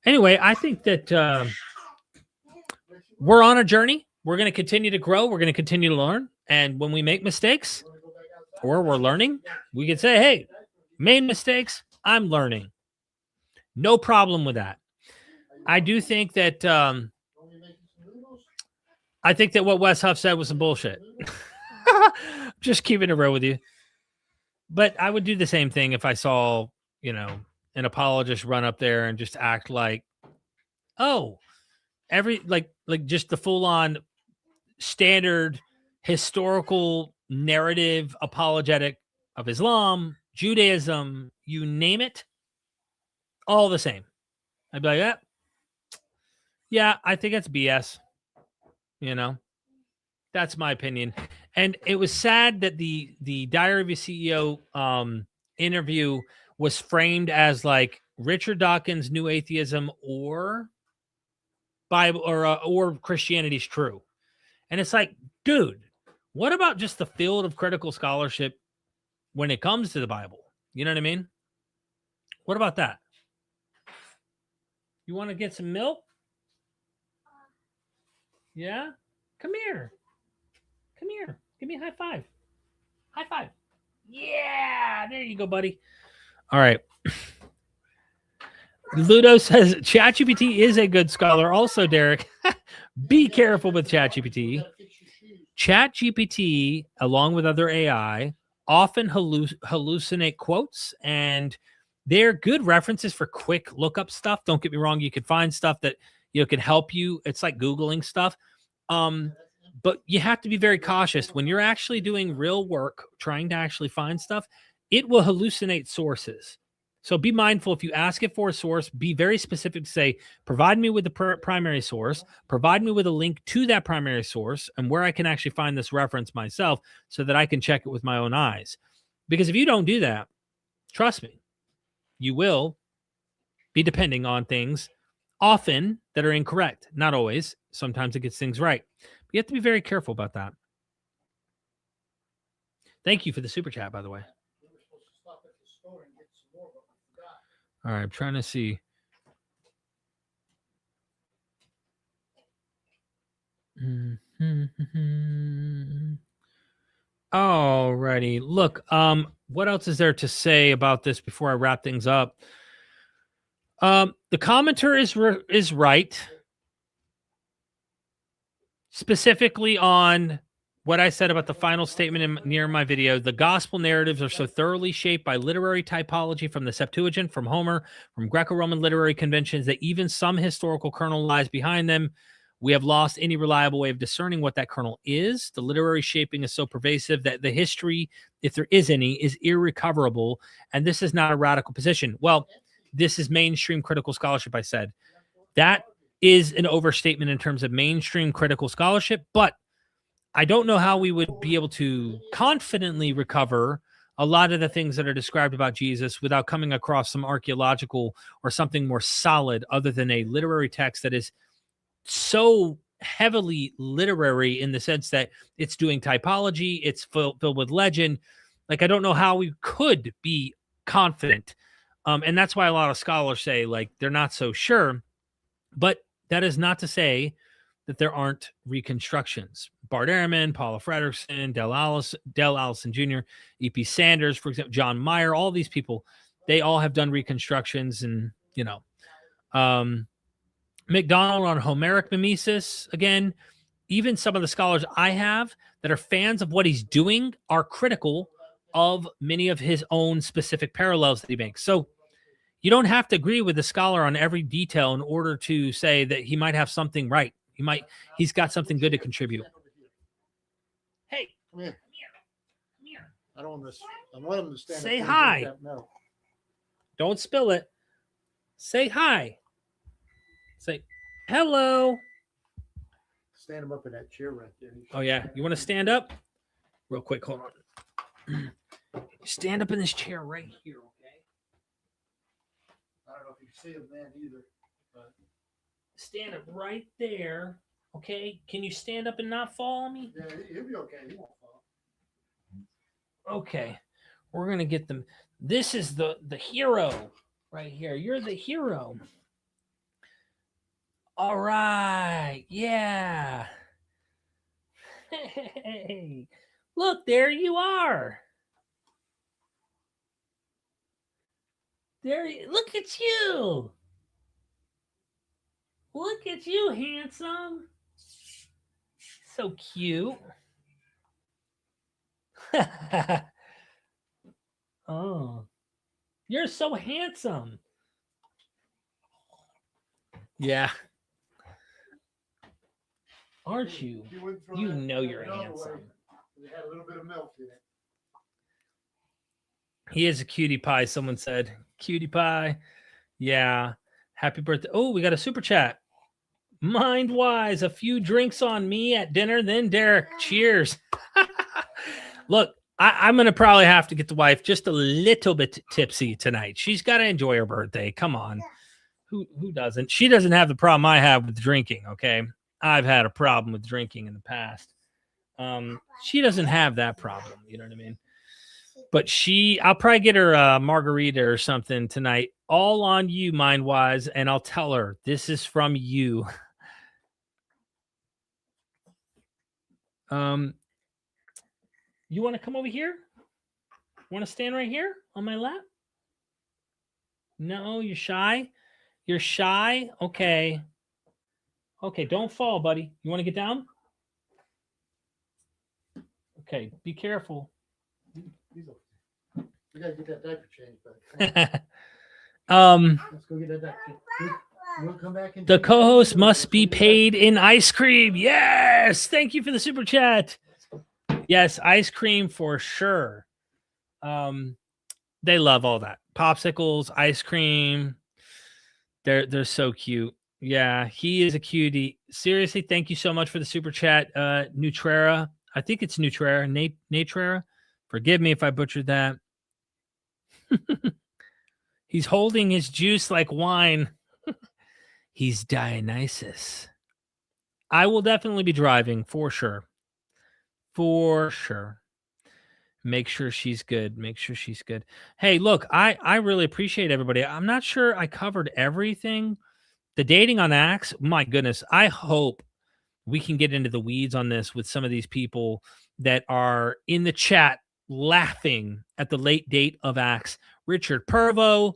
Anyway, I think that we're on a journey. We're going to continue to grow. We're going to continue to learn. And when we make mistakes or we're learning, we can say, hey, made mistakes. I'm learning. No problem with that. I do think that what Wes Huff said was some bullshit. Just keeping it real with you. But I would do the same thing if I saw, an apologist run up there and just act like, just the full on standard historical narrative apologetic of Islam, Judaism, you name it, all the same. I'd be like, yeah, I think it's BS. That's my opinion. And it was sad that the Diary of a CEO interview was framed as like Richard Dawkins' New Atheism or Bible or Christianity's true. And it's like, dude, what about just the field of critical scholarship when it comes to the Bible? You know what I mean? What about that? You want to get some milk? Yeah? Come here. Give me a high five. High five. Yeah. There you go, buddy. All right. Ludo says ChatGPT is a good scholar. Also, Derek, be careful with ChatGPT. ChatGPT, along with other AI, often hallucinate quotes, and they're good references for quick lookup stuff. Don't get me wrong. You can find stuff that can help you. It's like Googling stuff. But you have to be very cautious when you're actually doing real work, trying to actually find stuff. It will hallucinate sources. So be mindful if you ask it for a source, be very specific to say, provide me with the primary source, provide me with a link to that primary source and where I can actually find this reference myself so that I can check it with my own eyes. Because if you don't do that, trust me, you will be depending on things often that are incorrect. Not always. Sometimes it gets things right. But you have to be very careful about that. Thank you for the super chat, by the way. All right, I'm trying to see. All righty. Look, what else is there to say about this before I wrap things up? The commenter is right, specifically on what I said about the final statement near my video. The gospel narratives are so thoroughly shaped by literary typology from the Septuagint, from Homer, from Greco-Roman literary conventions, that even some historical kernel lies behind them. We have lost any reliable way of discerning what that kernel is. The literary shaping is so pervasive that the history, if there is any, is irrecoverable. And this is not a radical position. Well, this is mainstream critical scholarship, I said. That is an overstatement in terms of mainstream critical scholarship, but I don't know how we would be able to confidently recover a lot of the things that are described about Jesus without coming across some archaeological or something more solid other than a literary text that is so heavily literary in the sense that it's doing typology, it's filled with legend. Like, I don't know how we could be confident. And that's why a lot of scholars say, like, they're not so sure. But that is not to say that there aren't reconstructions. Bart Ehrman, Paula Frederickson, Dell Allison Jr., E.P. Sanders, for example, John Meyer, all these people, they all have done reconstructions. And, McDonald on Homeric mimesis, again, even some of the scholars I have that are fans of what he's doing are critical of many of his own specific parallels that he makes. So you don't have to agree with the scholar on every detail in order to say that he might have something right. He's got something good to contribute. Hey, Come here. Come here. I don't want him to stand Say up. hi. No. Don't spill it. Say hi. Say hello. Stand him up in that chair right there. Oh, yeah. You want to stand up? Real quick. Hold on. Stand up in this chair right here, okay? I don't know if you can see him then either. But Stand up right there, okay? Can you stand up and not fall on me? yeah, he'll be okay. He won't fall. Okay. We're going to get them. This is the hero right here. You're the hero. All right. Yeah. Hey. Look, there you are. Look at you. Look at you, handsome. So cute. Oh, you're so handsome. Yeah. Aren't you? You know you're handsome. It had a little bit of milk in it. He is a cutie pie, someone said. Cutie pie. Yeah. Happy birthday. Oh, we got a super chat. Mind wise, a few drinks on me at dinner, then Derek. Cheers. Look, I'm going to probably have to get the wife just a little bit tipsy tonight. She's got to enjoy her birthday. Come on. Who doesn't? She doesn't have the problem I have with drinking, okay? I've had a problem with drinking in the past. She doesn't have that problem. You know what I mean? But I'll probably get her a margarita or something tonight, all on you, mind-wise, and I'll tell her, this is from you. You want to come over here? Want to stand right here on my lap? No, you're shy? You're shy? Okay. Okay, don't fall, buddy. You want to get down? Okay, be careful. We gotta get that diaper changed back. Let's go get that diaper. We'll come back and The co-host must be paid in ice cream. Yes, thank you for the super chat. Yes, ice cream for sure. They love all that. Popsicles, ice cream. They're so cute. Yeah, he is a cutie. Seriously, thank you so much for the super chat. Nutrera. I think it's Nutrera. Natrera. Forgive me if I butchered that. He's holding his juice like wine. He's Dionysus. I will definitely be driving for sure. For sure. Make sure she's good. Make sure she's good. Hey, look, I really appreciate everybody. I'm not sure I covered everything. The dating on Acts, my goodness. I hope we can get into the weeds on this with some of these people that are in the chat laughing at the late date of Acts. Richard Pervo,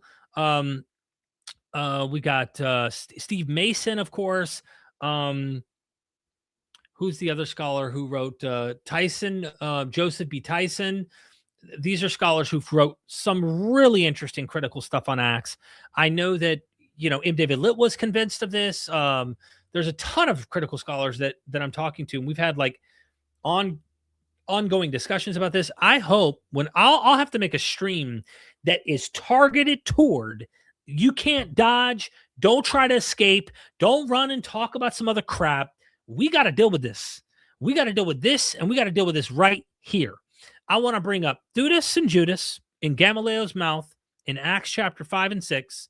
We got Steve Mason, of course. Who's the other scholar who wrote Tyson? Joseph B. Tyson. These are scholars who've wrote some really interesting critical stuff on Acts. I know that, M. David Litt was convinced of this. There's a ton of critical scholars that I'm talking to, and we've had like ongoing discussions about this. I hope when I'll have to make a stream that is targeted toward, you can't dodge, don't try to escape, don't run and talk about some other crap. We got to deal with this. We got to deal with this, and we got to deal with this right here. I want to bring up Theudas and Judas in Gamaliel's mouth in Acts chapter 5 and 6.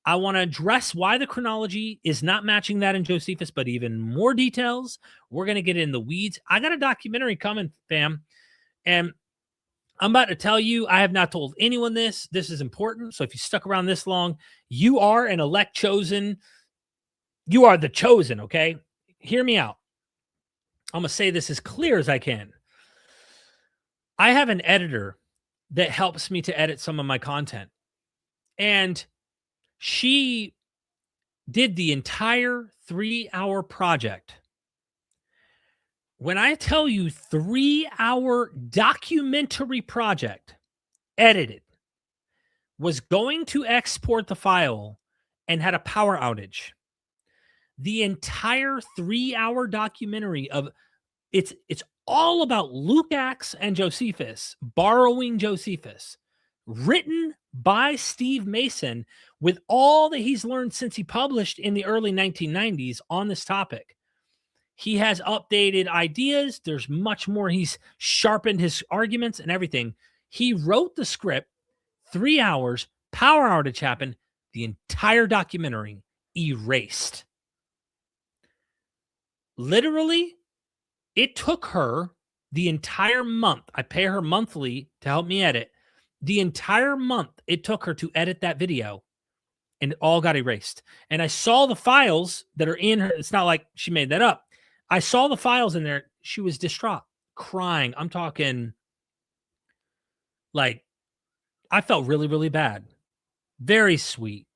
I want to address why the chronology is not matching that in Josephus, but even more details. We're going to get in the weeds. I got a documentary coming, fam, and I'm about to tell you, I have not told anyone this. This is important. So if you stuck around this long, you are an elect chosen. You are the chosen, okay? Hear me out. I'm going to say this as clear as I can. I have an editor that helps me to edit some of my content. And she did the entire 3-hour project. When I tell you 3-hour documentary project, edited, was going to export the file and had a power outage. The entire 3-hour documentary of it's all about Luke, Acts, and Josephus, borrowing Josephus, written by Steve Mason with all that he's learned since he published in the early 1990s on this topic. He has updated ideas. There's much more. He's sharpened his arguments and everything. He wrote the script, 3 hours, power outage happened, the entire documentary erased. Literally, it took her the entire month. I pay her monthly to help me edit. The entire month it took her to edit that video, and it all got erased. And I saw the files that are in her. It's not like she made that up. I saw the files in there. She was distraught, crying. I'm talking like, I felt really, really bad. Very sweet.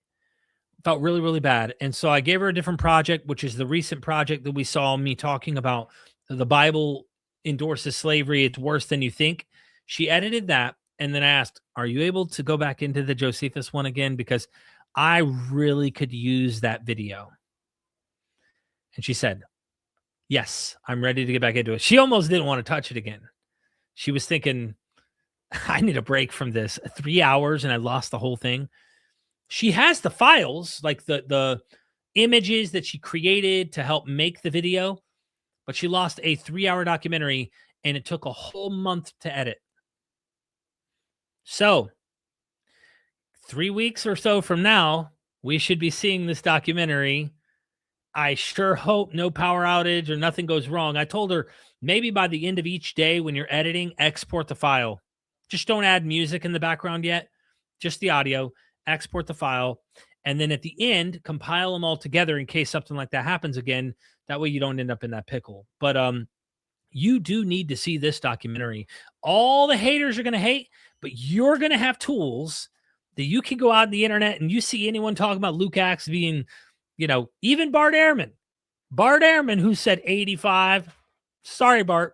Felt really, really bad. And so I gave her a different project, which is the recent project that we saw me talking about. The Bible endorses slavery. It's worse than you think. She edited that. And then I asked, are you able to go back into the Josephus one again? Because I really could use that video. And she said, yes, I'm ready to get back into it. She almost didn't want to touch it again. She was thinking, I need a break from this. 3 hours and I lost the whole thing. She has the files, like the images that she created to help make the video, but she lost a 3-hour documentary and it took a whole month to edit. So 3 weeks or so from now, we should be seeing this documentary. I sure hope no power outage or nothing goes wrong. I told her maybe by the end of each day when you're editing, export the file. Just don't add music in the background yet. Just the audio. Export the file. And then at the end, compile them all together in case something like that happens again. That way you don't end up in that pickle. But you do need to see this documentary. All the haters are going to hate, but you're going to have tools that you can go out on the internet and you see anyone talking about Luke Acts being, even Bart Ehrman, who said 85. Sorry, Bart.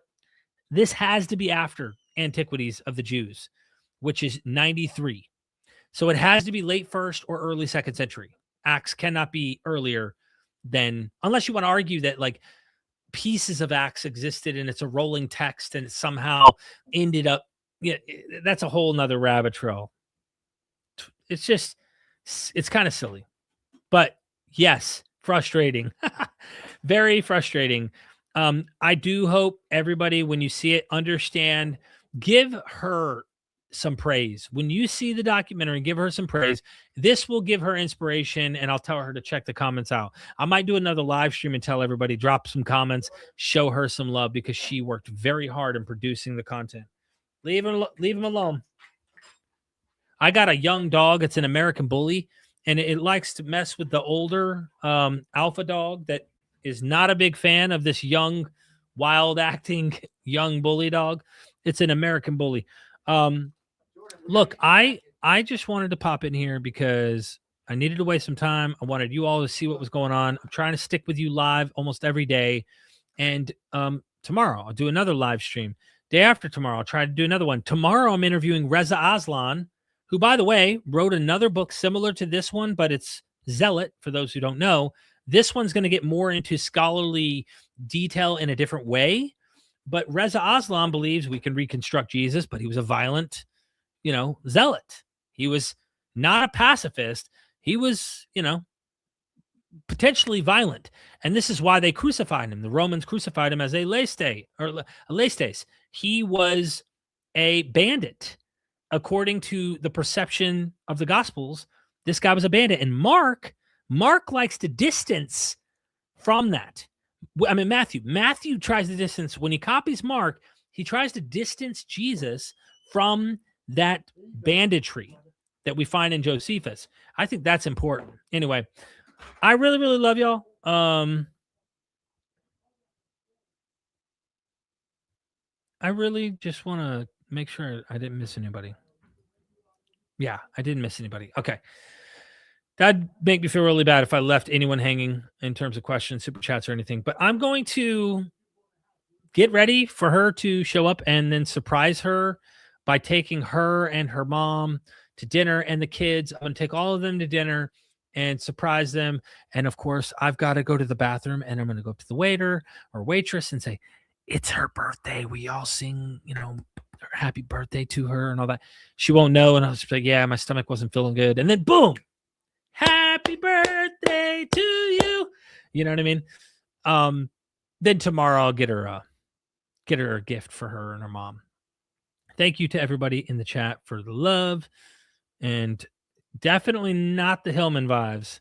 This has to be after Antiquities of the Jews, which is 93. So it has to be late 1st or early 2nd century. Acts cannot be earlier than, unless you want to argue that like pieces of Acts existed and it's a rolling text and it somehow ended up, that's a whole nother rabbit trail. It's kind of silly. But yes, frustrating. Very frustrating. I do hope everybody, when you see it, understand, give her some praise. When you see the documentary, give her some praise. This will give her inspiration, and I'll tell her to check the comments out. I might do another live stream and tell everybody, drop some comments, show her some love, because she worked very hard in producing the content. Leave him alone. I got a young dog. It's an American bully, and it likes to mess with the older alpha dog that is not a big fan of this young, wild-acting young bully dog. It's an American bully. Look, I just wanted to pop in here because I needed to waste some time. I wanted you all to see what was going on. I'm trying to stick with you live almost every day. And tomorrow I'll do another live stream. Day after tomorrow, I'll try to do another one. Tomorrow I'm interviewing Reza Aslan, who, by the way, wrote another book similar to this one, but it's Zealot, for those who don't know. This one's going to get more into scholarly detail in a different way. But Reza Aslan believes we can reconstruct Jesus, but he was a violent, zealot. He was not a pacifist. He was, potentially violent. And this is why they crucified him. The Romans crucified him as a lestes. He was a bandit. According to the perception of the Gospels, this guy was a bandit. And Mark likes to distance from that. I mean, Matthew tries to distance. When he copies Mark, he tries to distance Jesus from that banditry that we find in Josephus. I think that's important. Anyway, I really, really love y'all. I really just want to make sure I didn't miss anybody. Yeah, I didn't miss anybody. Okay. That'd make me feel really bad if I left anyone hanging in terms of questions, super chats, or anything. But I'm going to get ready for her to show up and then surprise her by taking her and her mom to dinner and the kids. I'm going to take all of them to dinner and surprise them. And of course, I've got to go to the bathroom and I'm going to go up to the waiter or waitress and say, it's her birthday. We all sing, happy birthday to her and all that. She won't know. And I'll just be like, yeah, my stomach wasn't feeling good. And then boom, happy birthday to you. You know what I mean? Then tomorrow I'll get her a gift for her and her mom. Thank you to everybody in the chat for the love, and definitely not the Hillman vibes.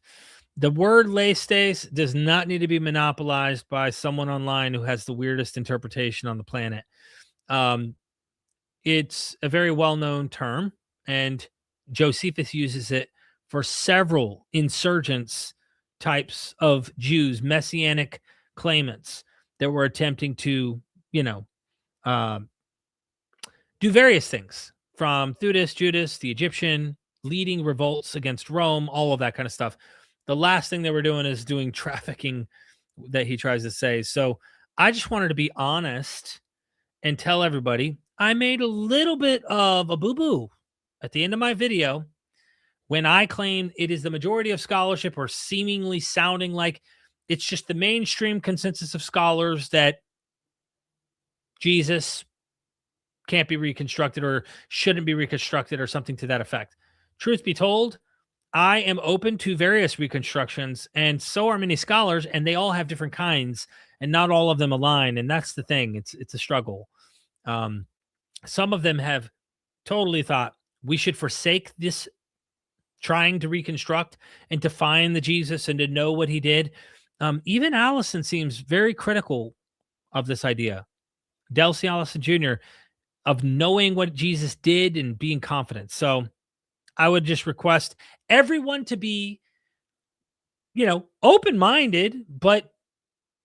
The word lestes does not need to be monopolized by someone online who has the weirdest interpretation on the planet. It's a very well-known term, and Josephus uses it for several insurgents types of Jews, messianic claimants that were attempting to, do various things, from Theudas, Judas, the Egyptian, leading revolts against Rome, all of that kind of stuff. The last thing they were doing is doing trafficking that he tries to say. So I just wanted to be honest and tell everybody I made a little bit of a boo-boo at the end of my video when I claimed it is the majority of scholarship, or seemingly sounding like it's just the mainstream consensus of scholars that Jesus can't be reconstructed or shouldn't be reconstructed or something to that effect. Truth be told, I am open to various reconstructions, and so are many scholars, and they all have different kinds, and not all of them align. And that's the thing. It's a struggle. Some of them have totally thought we should forsake this trying to reconstruct and to find the Jesus and to know what he did. Even Allison seems very critical of this idea. Delcy Allison Jr., of knowing what Jesus did and being confident. So I would just request everyone to be, open-minded, but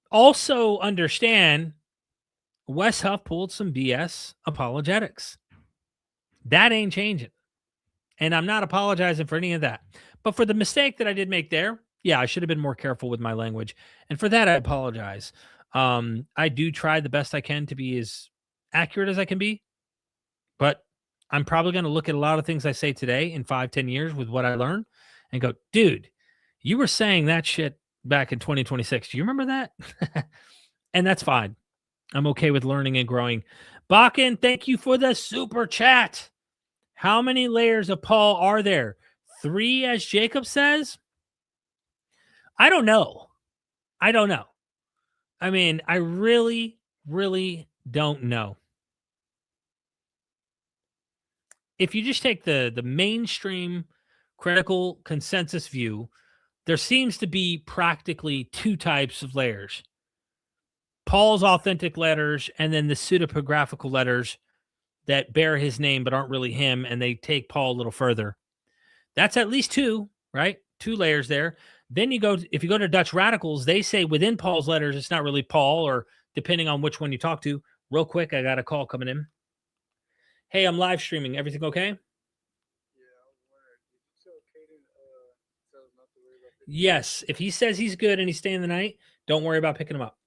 also understand Wes Huff pulled some BS apologetics. That ain't changing. And I'm not apologizing for any of that. But for the mistake that I did make there, yeah, I should have been more careful with my language. And for that, I apologize. I do try the best I can to be as accurate as I can be. But I'm probably going to look at a lot of things I say today in 5-10 years with what I learned and go, dude, you were saying that shit back in 2026. Do you remember that? And that's fine. I'm okay with learning and growing. Bakken, thank you for the super chat. How many layers of Paul are there? 3, as Jacob says? I don't know. I mean, I really, really don't know. If you just take the mainstream critical consensus view, there seems to be practically 2 types of layers. Paul's authentic letters, and then the pseudepigraphical letters that bear his name but aren't really him, and they take Paul a little further. That's at least 2, right? 2 layers there. Then if you go to Dutch radicals, they say within Paul's letters, it's not really Paul, or depending on which one you talk to. Real quick, I got a call coming in. Hey, I'm live streaming. Everything okay? Yeah, I was wondering, did you tell Kaden Yes, if he says he's good and he's staying the night, don't worry about picking him up.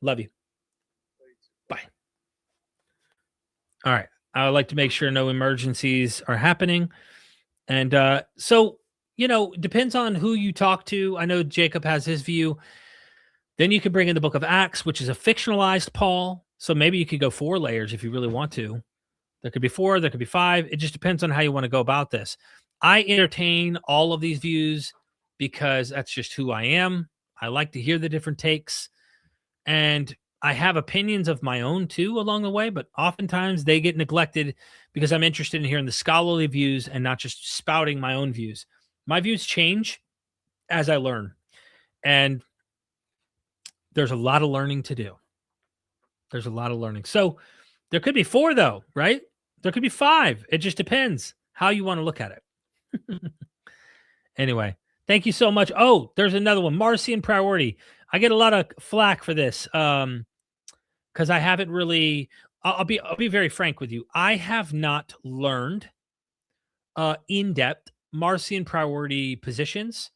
Love you. Bye. All right. I would like to make sure no emergencies are happening. And so, depends on who you talk to. I know Jacob has his view. Then you can bring in the book of Acts, which is a fictionalized Paul. So maybe you could go 4 layers if you really want to. There could be 4, there could be 5. It just depends on how you want to go about this. I entertain all of these views because that's just who I am. I like to hear the different takes. And I have opinions of my own too along the way, but oftentimes they get neglected because I'm interested in hearing the scholarly views and not just spouting my own views. My views change as I learn. And there's a lot of learning to do. There's a lot of learning. So there could be 4 though, right? There could be 5. It just depends how you want to look at it. Anyway, thank you so much. Oh, there's another one. Marcion priority. I get a lot of flack for this because I haven't really. I'll be very frank with you. I have not learned in depth Marcion priority positions.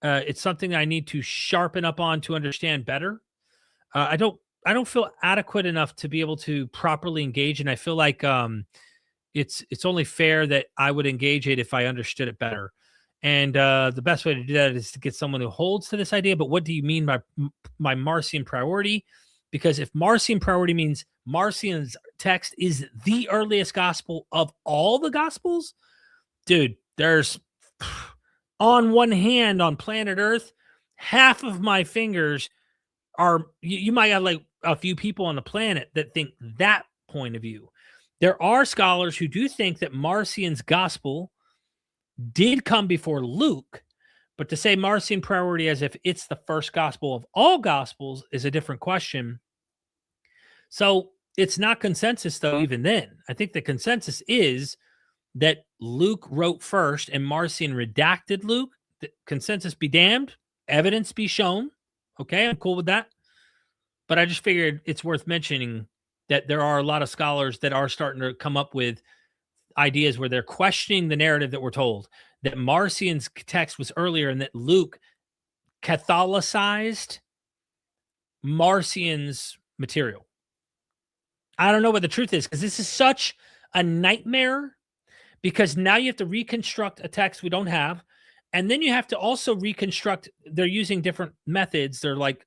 It's something I need to sharpen up on to understand better. I don't feel adequate enough to be able to properly engage, and I feel like it's only fair that I would engage it if I understood it better. And the best way to do that is to get someone who holds to this idea. But what do you mean by Marcion priority? Because if Marcion priority means Marcion's text is the earliest gospel of all the gospels, dude, there's on one hand on planet Earth, half of my fingers are, you might have like a few people on the planet that think that point of view. There are scholars who do think that Marcion's gospel did come before Luke, but to say Marcion priority as if it's the first gospel of all gospels is a different question. So it's not consensus though, even then. I think the consensus is that Luke wrote first and Marcion redacted Luke. The consensus be damned, evidence be shown. Okay, I'm cool with that. But I just figured it's worth mentioning that there are a lot of scholars that are starting to come up with ideas where they're questioning the narrative that we're told, that Marcion's text was earlier and that Luke Catholicized Marcion's material. I don't know what the truth is because this is such a nightmare because now you have to reconstruct a text we don't have. And then you have to also reconstruct, they're using different methods. They're like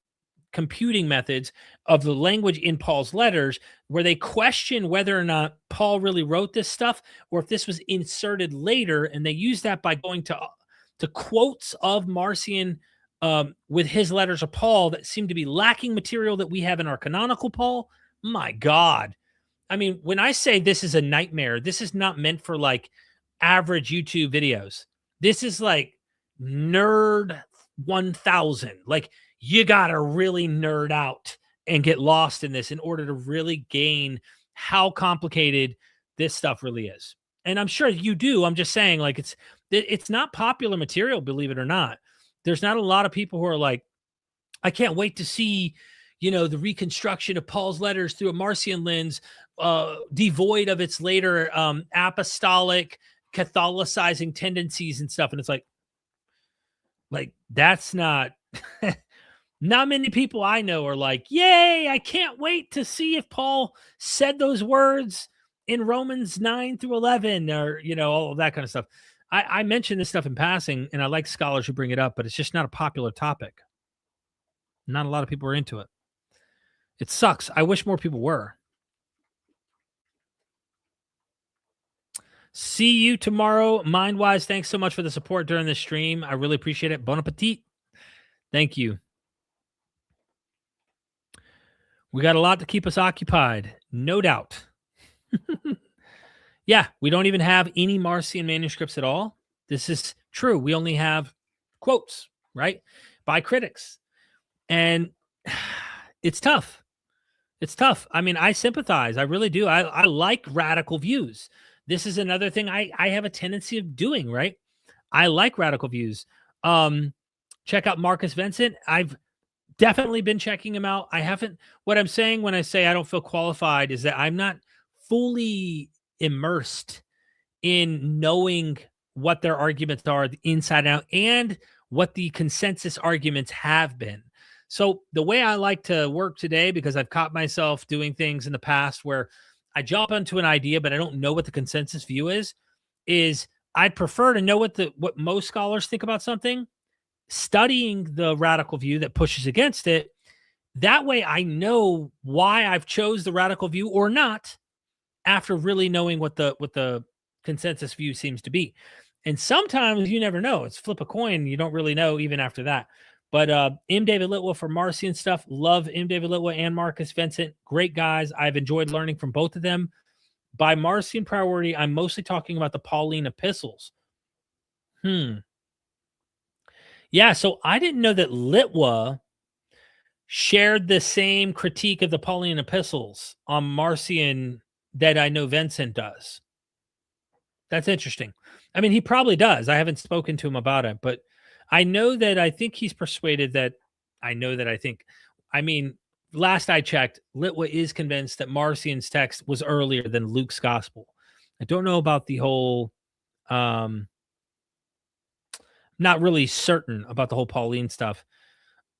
computing methods of the language in Paul's letters where they question whether or not Paul really wrote this stuff or if this was inserted later. And they use that by going to quotes of Marcion with his letters of Paul that seem to be lacking material that we have in our canonical Paul. My God. I mean, when I say this is a nightmare, this is not meant for like average YouTube videos. This is like nerd 1000. Like you got to really nerd out and get lost in this in order to really gain how complicated this stuff really is. And I'm sure you do. I'm just saying like it's not popular material, believe it or not. There's not a lot of people who are like, I can't wait to see, the reconstruction of Paul's letters through a Marcion lens, devoid of its later apostolic Catholicizing tendencies and stuff. And it's like that's not many people I know are like, yay, I can't wait to see if Paul said those words in Romans 9 through 11 or, all of that kind of stuff. I mention this stuff in passing and I like scholars who bring it up, but it's just not a popular topic. Not a lot of people are into it. It sucks. I wish more people were. See you tomorrow. Mindwise, thanks so much for the support during this stream. I really appreciate it. Bon appetit. Thank you. We got a lot to keep us occupied. No doubt. Yeah, we don't even have any Marcion manuscripts at all. This is true. We only have quotes, right? By critics. And it's tough. It's tough. I mean, I sympathize. I really do. I like radical views. This is another thing I have a tendency of doing, right? I like radical views. Check out Marcus Vincent. I've definitely been checking him out. I haven't, what I'm saying when I say I don't feel qualified is that I'm not fully immersed in knowing what their arguments are inside out and what the consensus arguments have been. So the way I like to work today, because I've caught myself doing things in the past where I jump onto an idea, but I don't know what the consensus view is I'd prefer to know what most scholars think about something, studying the radical view that pushes against it. That way I know why I've chose the radical view or not after really knowing what the consensus view seems to be. And sometimes you never know. It's flip a coin. You don't really know even after that. But M. David Litwell for Marcion stuff. Love M. David Litwell and Marcus Vincent. Great guys. I've enjoyed learning from both of them. By Marcion priority, I'm mostly talking about the Pauline epistles. Yeah, so I didn't know that Litwell shared the same critique of the Pauline epistles on Marcion that I know Vincent does. That's interesting. I mean, he probably does. I haven't spoken to him about it, but I know that I think he's persuaded that last I checked, Litwell is convinced that Marcion's text was earlier than Luke's gospel. I don't know about the whole, not really certain about the whole Pauline stuff.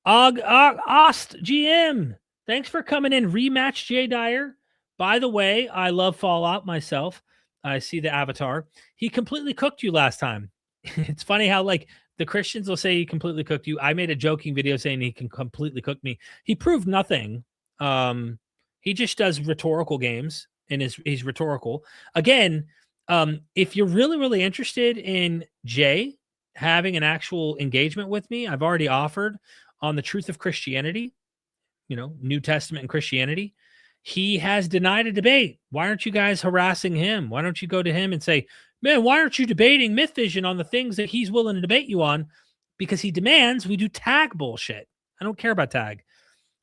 Ost GM, thanks for coming in. Rematch Jay Dyer. By the way, I love Fallout myself. I see the avatar. He completely cooked you last time. It's funny how like the Christians will say he completely cooked you. I made a joking video saying he can completely cook me. He proved nothing. He just does rhetorical games and he's rhetorical. Again, if you're really, really interested in Jay having an actual engagement with me, I've already offered on the truth of Christianity, New Testament and Christianity. He has denied a debate. Why aren't you guys harassing him? Why don't you go to him and say, man, why aren't you debating myth vision on the things that he's willing to debate you on? Because he demands we do tag bullshit. I don't care about tag.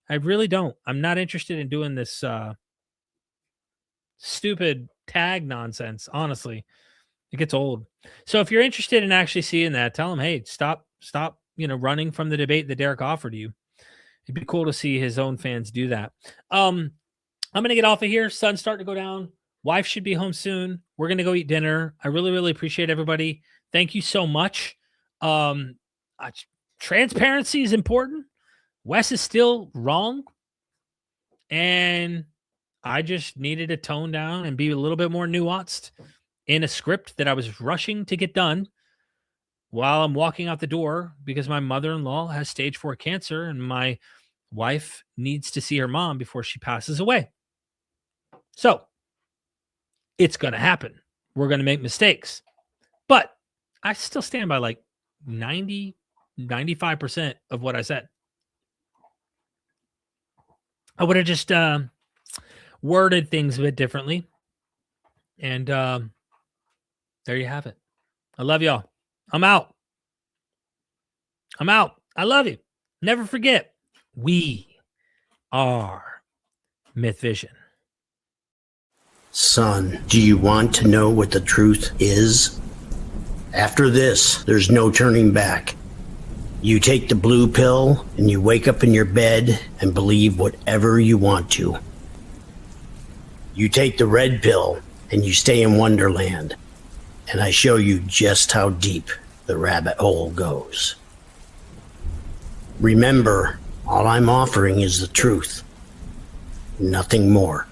I really don't. I'm not interested in doing this stupid tag nonsense. Honestly, it gets old. So if you're interested in actually seeing that, tell him, hey, stop, running from the debate that Derek offered you. It'd be cool to see his own fans do that. I'm going to get off of here. Sun's starting to go down. Wife should be home soon. We're going to go eat dinner. I really, really appreciate everybody. Thank you so much. Transparency is important. Wes is still wrong. And I just needed to tone down and be a little bit more nuanced in a script that I was rushing to get done while I'm walking out the door because my mother-in-law has stage 4 cancer and my wife needs to see her mom before she passes away. So it's going to happen. We're going to make mistakes, but I still stand by like 95% of what I said. I would have just worded things a bit differently. And there you have it. I love y'all. I'm out. I love you. Never forget, we are Myth Vision. Son, do you want to know what the truth is? After this, there's no turning back. You take the blue pill and you wake up in your bed and believe whatever you want to. You take the red pill and you stay in Wonderland, and I show you just how deep the rabbit hole goes. Remember, all I'm offering is the truth, nothing more.